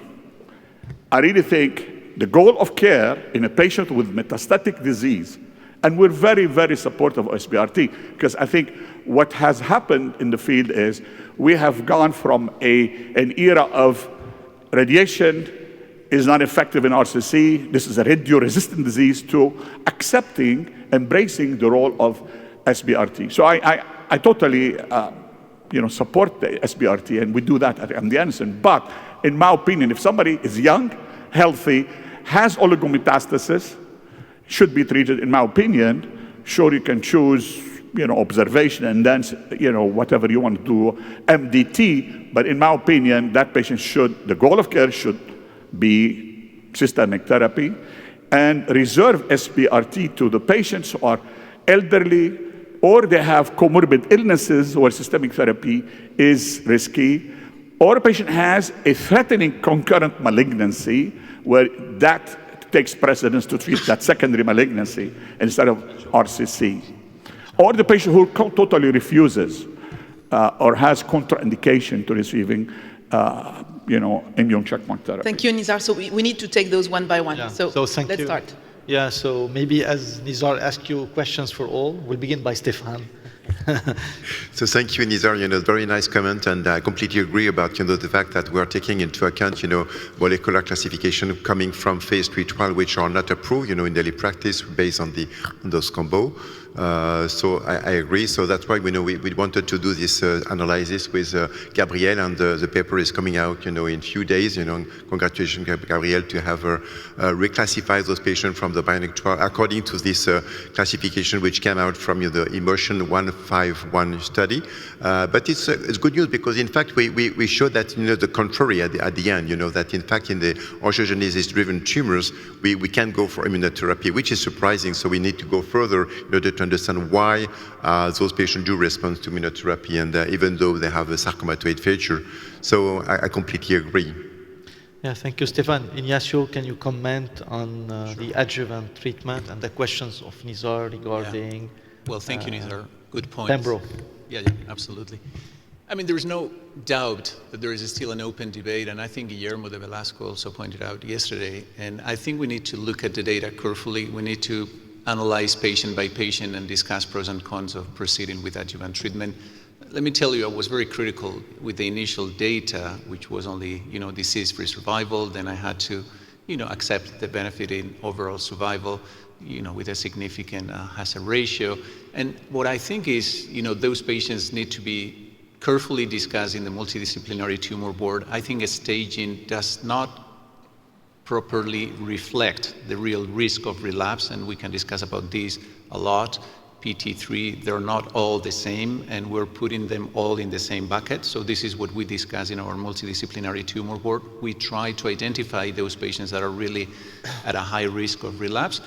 I really think the goal of care in a patient with metastatic disease, and we're very, very supportive of SBRT, because I think what has happened in the field is we have gone from an era of radiation is not effective in RCC, this is a radio-resistant disease, to accepting, embracing the role of SBRT. So I totally support the SBRT, and we do that at MD Anderson. But in my opinion, if somebody is young, healthy, has oligometastasis, should be treated, in my opinion. Sure, you can choose, observation and then, whatever you want to do, MDT. But in my opinion, that patient the goal of care should be systemic therapy, and reserve SBRT to the patients who are elderly or they have comorbid illnesses where systemic therapy is risky, or a patient has a threatening concurrent malignancy where that takes precedence to treat that secondary malignancy instead of RCC. Or the patient who totally refuses or has contraindication to receiving immune checkpoint therapy. Thank you, Nizar. So we need to take those one by one. Yeah. So thank let's you. start. Yeah, so maybe as Nizar asked you questions for all, we'll begin by Stefan. So thank you, Nizar. Very nice comment, and I completely agree about the fact that we are taking into account molecular classification coming from phase 3 trials which are not approved in daily practice based on those combo. So I agree. So that's why we wanted to do this analysis with Gabrielle, and the paper is coming out in a few days. Congratulations, Gabrielle, to have reclassified those patients from the bionic trial according to this classification which came out from the Emotion 151 study. But it's good news because in fact we showed that the contrary at the end. That in fact in the angiogenesis-driven tumors we can go for immunotherapy, which is surprising. So we need to go further in order to understand why those patients do respond to immunotherapy, and even though they have a sarcomatoid feature. So I completely agree. Yeah, thank you, Stefan. Ignacio, can you comment on the adjuvant treatment and the questions of Nizar regarding... Yeah. Well, thank you, Nizar. Good point. Pembro. Yeah, absolutely. I mean, there is no doubt that there is still an open debate, and I think Guillermo de Velasco also pointed out yesterday, and I think we need to look at the data carefully. We need to analyze patient by patient and discuss pros and cons of proceeding with adjuvant treatment. Let me tell you, I was very critical with the initial data, which was only, disease-free survival. Then I had to, accept the benefit in overall survival, with a significant hazard ratio. And what I think is, those patients need to be carefully discussed in the multidisciplinary tumor board. I think staging does not properly reflect the real risk of relapse, and we can discuss about this a lot. PT3, they're not all the same, and we're putting them all in the same bucket. So this is what we discuss in our multidisciplinary tumor board. We try to identify those patients that are really at a high risk of relapse.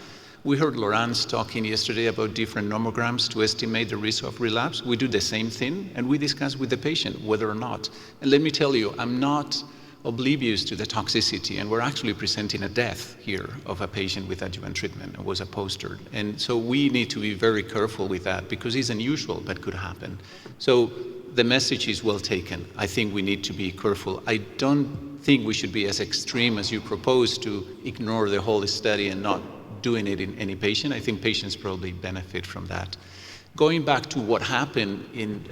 We heard Laurence talking yesterday about different nomograms to estimate the risk of relapse. We do the same thing, and we discuss with the patient whether or not. And let me tell you, I'm not oblivious to the toxicity, and we're actually presenting a death here of a patient with adjuvant treatment. It was a poster. And so we need to be very careful with that because it's unusual, but could happen. So the message is well taken. I think we need to be careful. I don't think we should be as extreme as you propose to ignore the whole study and not doing it in any patient. I think patients probably benefit from that. Going back to what happened in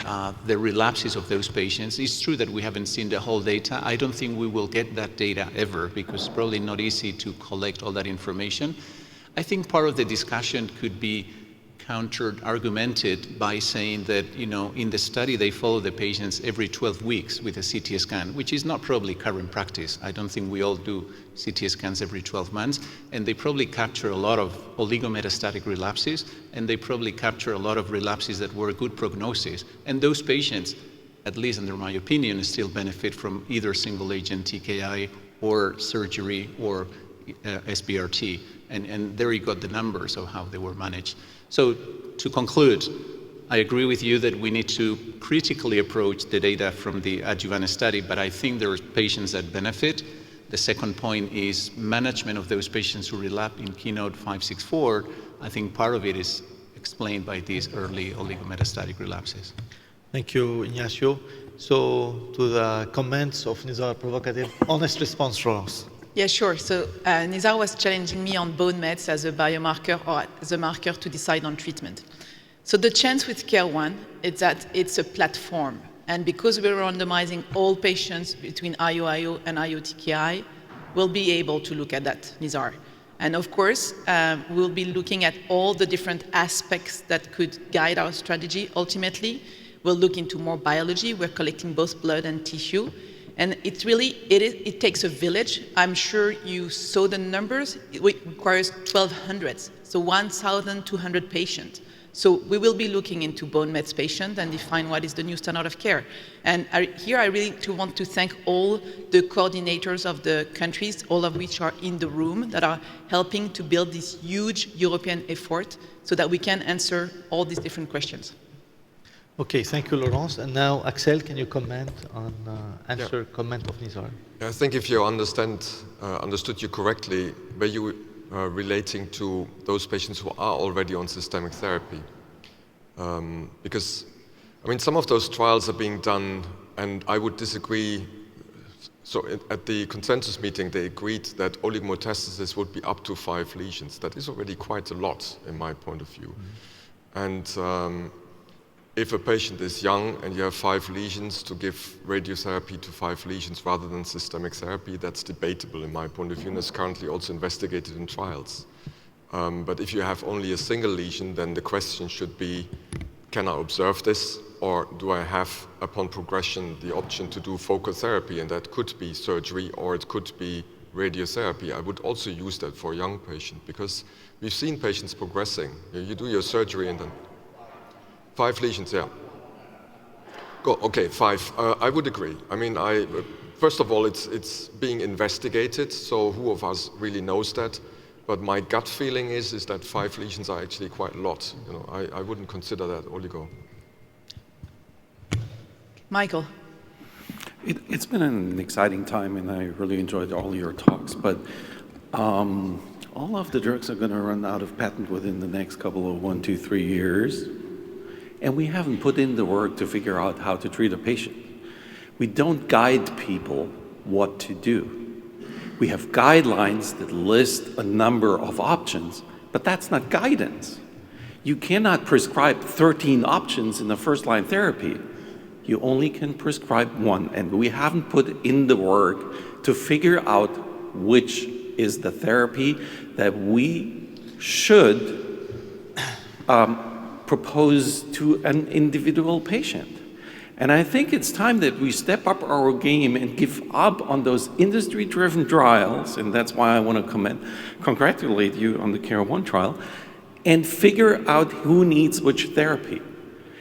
the relapses of those patients, it's true that we haven't seen the whole data. I don't think we will get that data ever because it's probably not easy to collect all that information. I think part of the discussion could be counter-argumented by saying that, you know, in the study they follow the patients every 12 weeks with a CT scan, which is not probably current practice. I don't think we all do CT scans every 12 months, and they probably capture a lot of oligometastatic relapses, and they probably capture a lot of relapses that were a good prognosis. And those patients, at least under my opinion, still benefit from either single-agent TKI or surgery or SBRT. And there you got the numbers of how they were managed. So to conclude, I agree with you that we need to critically approach the data from the adjuvant study, but I think there are patients that benefit. The second point is management of those patients who relapse in Keynote 564. I think part of it is explained by these early oligometastatic relapses. Thank you, Ignacio. So to the comments of Nizar, provocative, honest response, Laurence. Yeah, sure. So Nizar was challenging me on bone mets as a biomarker or as a marker to decide on treatment. So the chance with CARE1 is that it's a platform. And because we're randomizing all patients between IO-IO and IO-TKI, we'll be able to look at that, Nizar. And of course, we'll be looking at all the different aspects that could guide our strategy ultimately. We'll look into more biology. We're collecting both blood and tissue. And it's really, it takes a village. I'm sure you saw the numbers. It requires 1,200, so 1,200 patients. So we will be looking into bone mets patients and define what is the new standard of care. And here I really want to thank all the coordinators of the countries, all of which are in the room, that are helping to build this huge European effort so that we can answer all these different questions. Okay, thank you, Laurence. And now, Axel, can you comment on comment of Nizar? I think if you understood you correctly, were you relating to those patients who are already on systemic therapy? Because, I mean, some of those trials are being done, and I would disagree. So at the consensus meeting, they agreed that oligometastasis would be up to 5 lesions. That is already quite a lot, in my point of view. And if a patient is young and you have 5 lesions, to give radiotherapy to 5 lesions rather than systemic therapy, that's debatable in my point of view, and is currently also investigated in trials. But if you have only a single lesion, then the question should be, can I observe this, or do I have, upon progression, the option to do focal therapy? And that could be surgery, or it could be radiotherapy. I would also use that for a young patient, because we've seen patients progressing. You do your surgery and then 5 lesions, yeah. Go, okay, 5. I would agree. I mean, first of all, it's being investigated, so who of us really knows that? But my gut feeling is that 5 lesions are actually quite a lot. You know, I wouldn't consider that oligo. Michael. It's been an exciting time, and I really enjoyed all your talks. But all of the drugs are going to run out of patent within the next couple of 1, 2, 3 years. And we haven't put in the work to figure out how to treat a patient. We don't guide people what to do. We have guidelines that list a number of options, but that's not guidance. You cannot prescribe 13 options in the first-line therapy. You only can prescribe 1, and we haven't put in the work to figure out which is the therapy that we should propose to an individual patient. And I think it's time that we step up our game and give up on those industry-driven trials, and that's why I want to congratulate you on the CARE1 trial, and figure out who needs which therapy.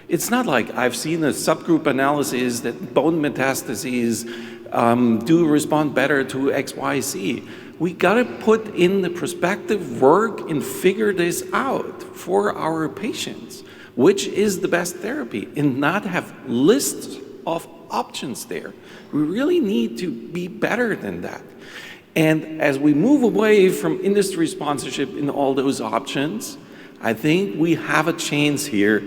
It's not like I've seen a subgroup analysis that bone metastases do respond better to XYZ. We gotta put in the prospective work and figure this out for our patients, which is the best therapy, and not have lists of options there. We really need to be better than that. And as we move away from industry sponsorship in all those options, I think we have a chance here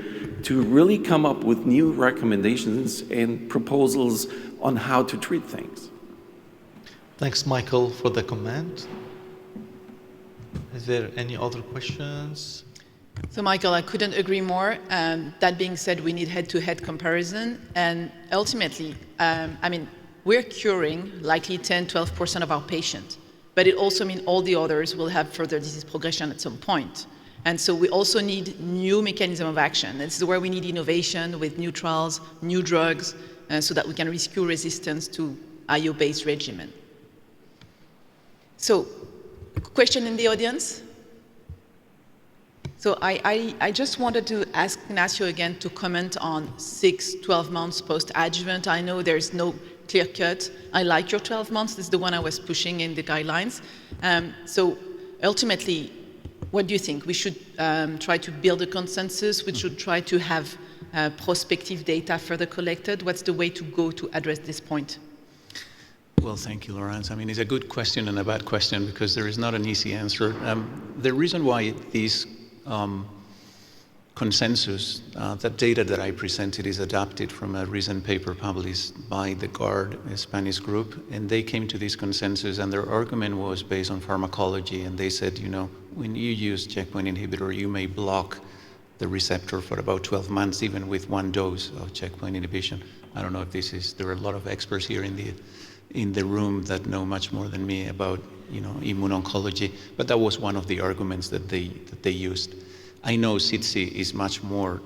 to really come up with new recommendations and proposals on how to treat things. Thanks, Michael, for the comment. Is there any other questions? So, Michael, I couldn't agree more. That being said, we need head-to-head comparison. And ultimately, I mean, we're curing likely 10-12% of our patients. But it also means all the others will have further disease progression at some point. And so we also need new mechanism of action. This is where we need innovation with new trials, new drugs, so that we can rescue resistance to IO-based regimen. So, question in the audience? So I just wanted to ask Ignacio again to comment on 6-12 months post-adjuvant. I know there's no clear cut. I like your 12 months. This is the one I was pushing in the guidelines. So ultimately, what do you think? We should try to build a consensus. We should try to have prospective data further collected. What's the way to go to address this point? Well, thank you, Laurence. I mean, it's a good question and a bad question because there is not an easy answer. The reason why these consensus, that data that I presented is adapted from a recent paper published by the GUARD, a Spanish group, and they came to this consensus, and their argument was based on pharmacology, and they said, you know, when you use checkpoint inhibitor, you may block the receptor for about 12 months, even with one dose of checkpoint inhibition. I don't know if this is, there are a lot of experts here in the room that know much more than me about, you know, immuno-oncology, but that was one of the arguments that they used. I know SITC is much more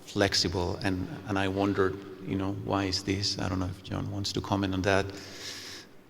flexible, and I wondered, you know, why is this? I don't know if John wants to comment on that.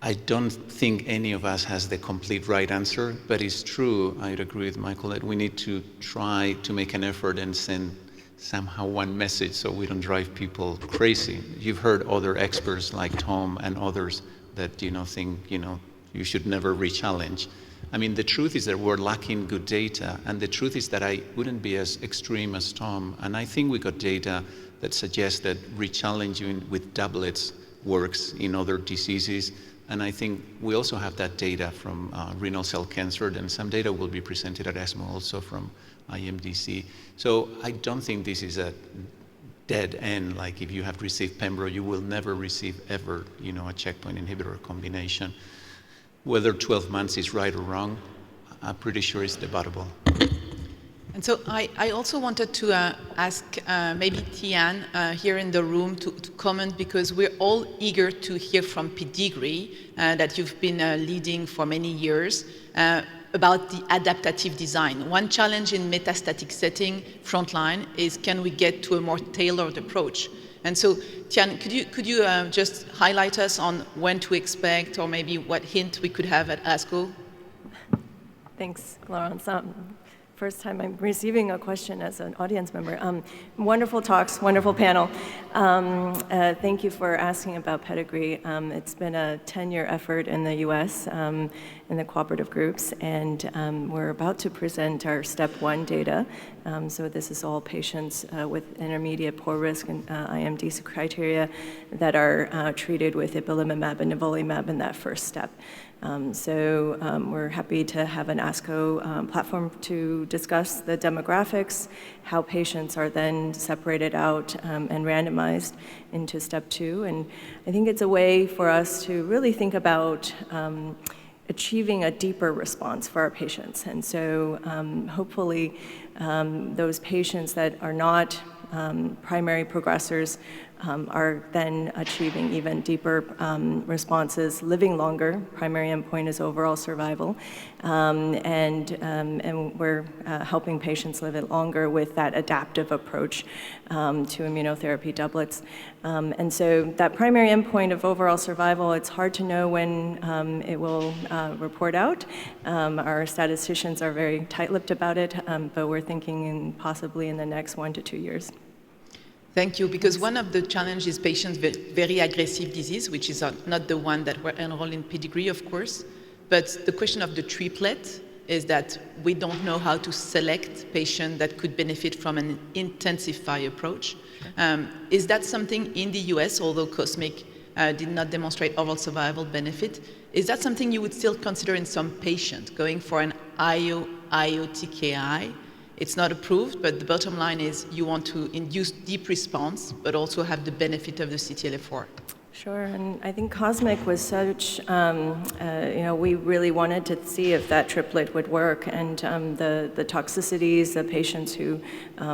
I don't think any of us has the complete right answer, but it's true, I'd agree with Michael, that we need to try to make an effort and send somehow one message so we don't drive people crazy. You've heard other experts like Tom and others that, you know, think, you know, you should never re-challenge. I mean, the truth is that we're lacking good data, and the truth is that I wouldn't be as extreme as Tom, and I think we got data that suggests that re-challenging with doublets works in other diseases, and I think we also have that data from renal cell cancer, and some data will be presented at ESMO also from IMDC. So I don't think this is a dead end, like if you have received Pembro, you will never receive ever, you know, a checkpoint inhibitor combination. Whether 12 months is right or wrong, I'm pretty sure it's debatable. And so I also wanted to ask maybe Tian here in the room to comment, because we're all eager to hear from Pedigree that you've been leading for many years about the adaptive design. One challenge in metastatic setting, frontline, is can we get to a more tailored approach? And so, Tian, could you just highlight us on when to expect, or maybe what hint we could have at ASCO? Thanks, Laurence. First time I'm receiving a question as an audience member. Wonderful talks, wonderful panel. Thank you for asking about Pedigree. It's been a 10-year effort in the US in the cooperative groups, and we're about to present our step 1 data. So this is all patients with intermediate poor risk and IMDC criteria that are treated with ipilimumab and nivolumab in that first step. So we're happy to have an ASCO platform to discuss the demographics, how patients are then separated out and randomized into step 2. And I think it's a way for us to really think about achieving a deeper response for our patients. And so hopefully those patients that are not primary progressors are then achieving even deeper responses, living longer. Primary endpoint is overall survival. And we're helping patients live it longer with that adaptive approach to immunotherapy doublets. And so that primary endpoint of overall survival, it's hard to know when it will report out. Our statisticians are very tight-lipped about it, but we're thinking possibly in the next 1 to 2 years. Thank you, because one of the challenges is patients with very aggressive disease, which is not the one that were enrolled in Pedigree, of course. But the question of the triplet is that we don't know how to select patients that could benefit from an intensify approach. Is that something in the US, although COSMIC did not demonstrate overall survival benefit, is that something you would still consider in some patients, going for an IO-TKI? It's not approved, but the bottom line is you want to induce deep response, but also have the benefit of the CTLA-4. Sure, and I think COSMIC was such, we really wanted to see if that triplet would work, and the toxicities, the patients who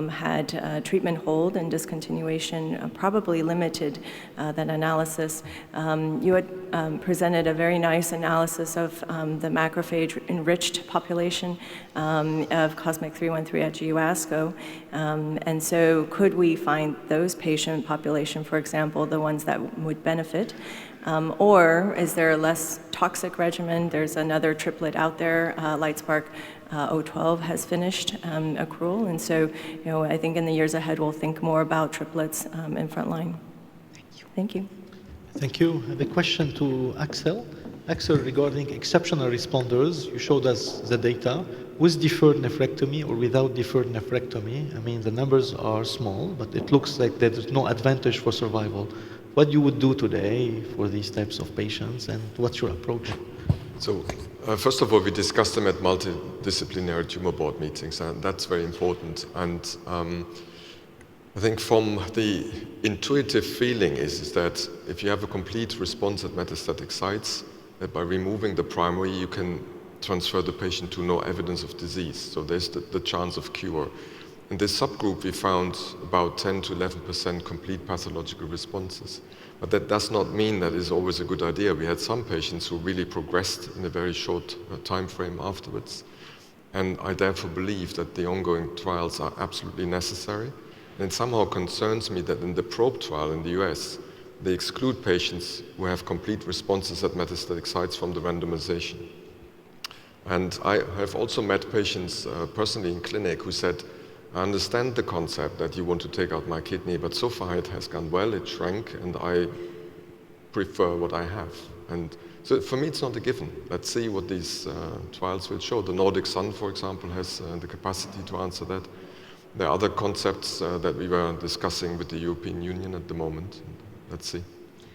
had treatment hold and discontinuation probably limited that analysis. You had presented a very nice analysis of the macrophage-enriched population of COSMIC 313 at GU ASCO, and so could we find those patient population, for example, the ones that would benefit, or is there a less toxic regimen? There's another triplet out there, LightSpark 012 has finished accrual, and so I think in the years ahead we'll think more about triplets in frontline. Thank you. Thank you. I have a question to Axel. Axel, regarding exceptional responders, you showed us the data with deferred nephrectomy or without deferred nephrectomy. I mean, the numbers are small, but it looks like there's no advantage for survival. What you would do today for these types of patients, and what's your approach? So, first of all, we discussed them at multidisciplinary tumor board meetings, and that's very important. And I think from the intuitive feeling is that if you have a complete response at metastatic sites, that by removing the primary, you can transfer the patient to no evidence of disease. So there's the chance of cure. In this subgroup, we found about 10 to 11% complete pathological responses. But that does not mean that is always a good idea. We had some patients who really progressed in a very short time frame afterwards. And I therefore believe that the ongoing trials are absolutely necessary. And it somehow concerns me that in the PROBE trial in the US, they exclude patients who have complete responses at metastatic sites from the randomization. And I have also met patients personally in clinic who said, I understand the concept that you want to take out my kidney, but so far it has gone well, it shrank, and I prefer what I have. And so for me, it's not a given. Let's see what these trials will show. The Nordic Sun, for example, has the capacity to answer that. There are other concepts that we were discussing with the European Union at the moment. Let's see.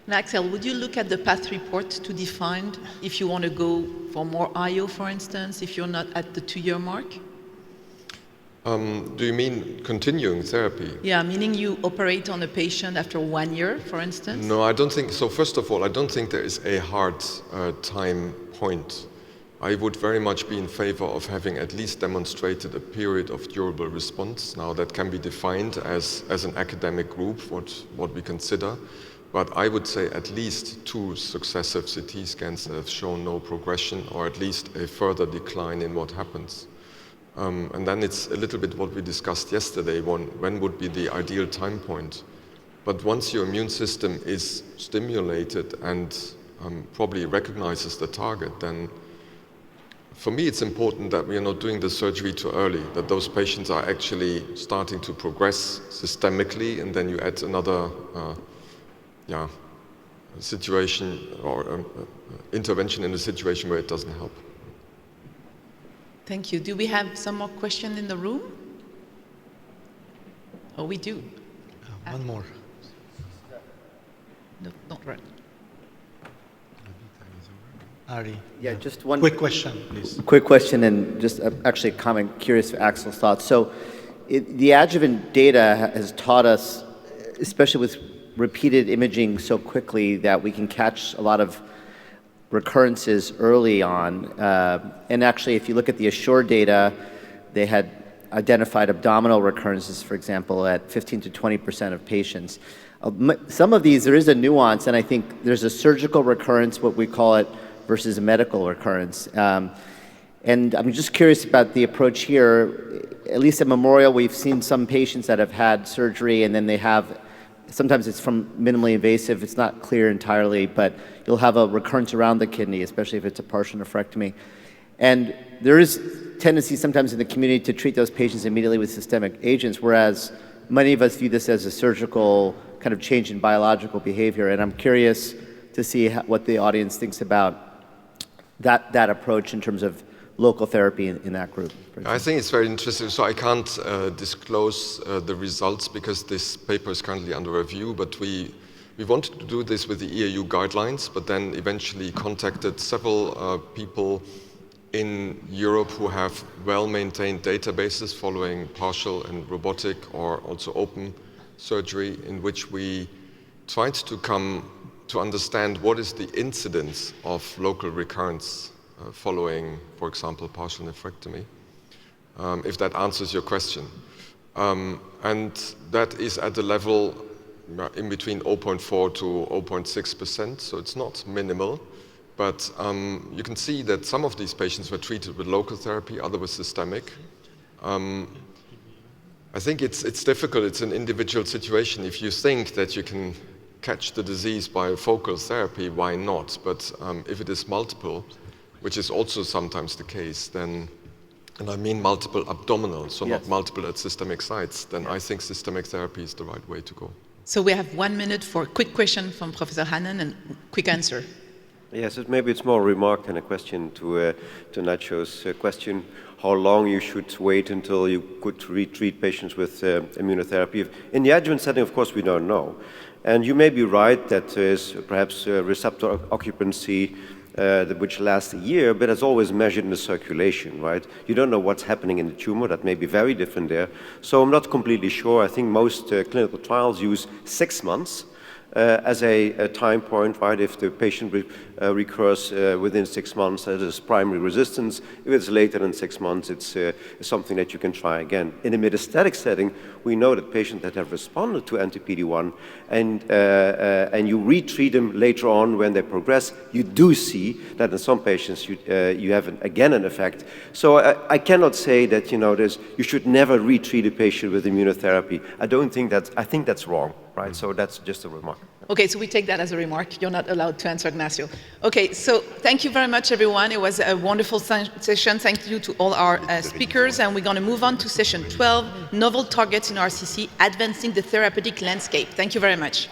And Axel, would you look at the path report to define if you want to go for more IO, for instance, if you're not at the 2-year mark? Do you mean continuing therapy? Yeah, meaning you operate on a patient after 1 year, for instance? No, I don't think so. First of all, I don't think there is a hard time point. I would very much be in favor of having at least demonstrated a period of durable response. Now, that can be defined as an academic group, what we consider. But I would say at least 2 successive CT scans that have shown no progression, or at least a further decline in what happens. And then it's a little bit what we discussed yesterday, when would be the ideal time point. But once your immune system is stimulated and probably recognizes the target, then for me it's important that we are not doing the surgery too early, that those patients are actually starting to progress systemically, and then you add another situation or intervention in a situation where it doesn't help. Thank you. Do we have some more questions in the room? Oh, we do. One more. No, not right. Ari. Yeah, just one quick question, please. Quick question, and just actually a comment, curious for Axel's thoughts. So the adjuvant data has taught us, especially with repeated imaging so quickly, that we can catch a lot of recurrences early on. And actually, if you look at the ASSURE data, they had identified abdominal recurrences, for example, at 15 to 20% of patients. Some of these, there is a nuance, and I think there's a surgical recurrence, what we call it, versus a medical recurrence. And I'm just curious about the approach here. At least at Memorial, we've seen some patients that have had surgery, and then they have, sometimes it's from minimally invasive, it's not clear entirely, but you'll have a recurrence around the kidney, especially if it's a partial nephrectomy. And there is tendency sometimes in the community to treat those patients immediately with systemic agents, whereas many of us view this as a surgical kind of change in biological behavior. And I'm curious to see what the audience thinks about that approach in terms of local therapy in that group. I think it's very interesting. So I can't disclose the results because this paper is currently under review, but we wanted to do this with the EAU guidelines, but then eventually contacted several people in Europe who have well-maintained databases following partial and robotic or also open surgery, in which we tried to come to understand what is the incidence of local recurrence following, for example, partial nephrectomy, if that answers your question. And that is at the level in between 0.4 to 0.6%, so it's not minimal. But you can see that some of these patients were treated with local therapy, others with systemic. I think it's difficult, it's an individual situation. If you think that you can catch the disease by focal therapy, why not? But if it is multiple, which is also sometimes the case, then, and I mean multiple abdominal, so not multiple at systemic sites, then I think systemic therapy is the right way to go. So we have 1 minute for a quick question from Professor Hannan and quick answer. Yes, maybe it's more a remark than a question to Nacho's question. How long you should wait until you could retreat patients with immunotherapy? In the adjuvant setting, of course, we don't know. And you may be right that there is perhaps receptor occupancy which lasts a year, but it's always measured in the circulation, right? You don't know what's happening in the tumor. That may be very different there. So I'm not completely sure. I think most clinical trials use 6 months as a time point, right? If the patient recurs within 6 months, that is primary resistance. If it's later than 6 months, it's something that you can try again. In a metastatic setting, we know that patients that have responded to anti-PD-1 and you retreat them later on when they progress, you do see that in some patients you have again an effect. So I cannot say that you should never retreat a patient with immunotherapy. I think that's wrong. Right, so that's just a remark. Okay, so we take that as a remark. You're not allowed to answer, Ignacio. Okay, so thank you very much, everyone. It was a wonderful session. Thank you to all our speakers. And we're going to move on to session 12, Novel Targets in RCC, Advancing the Therapeutic Landscape. Thank you very much.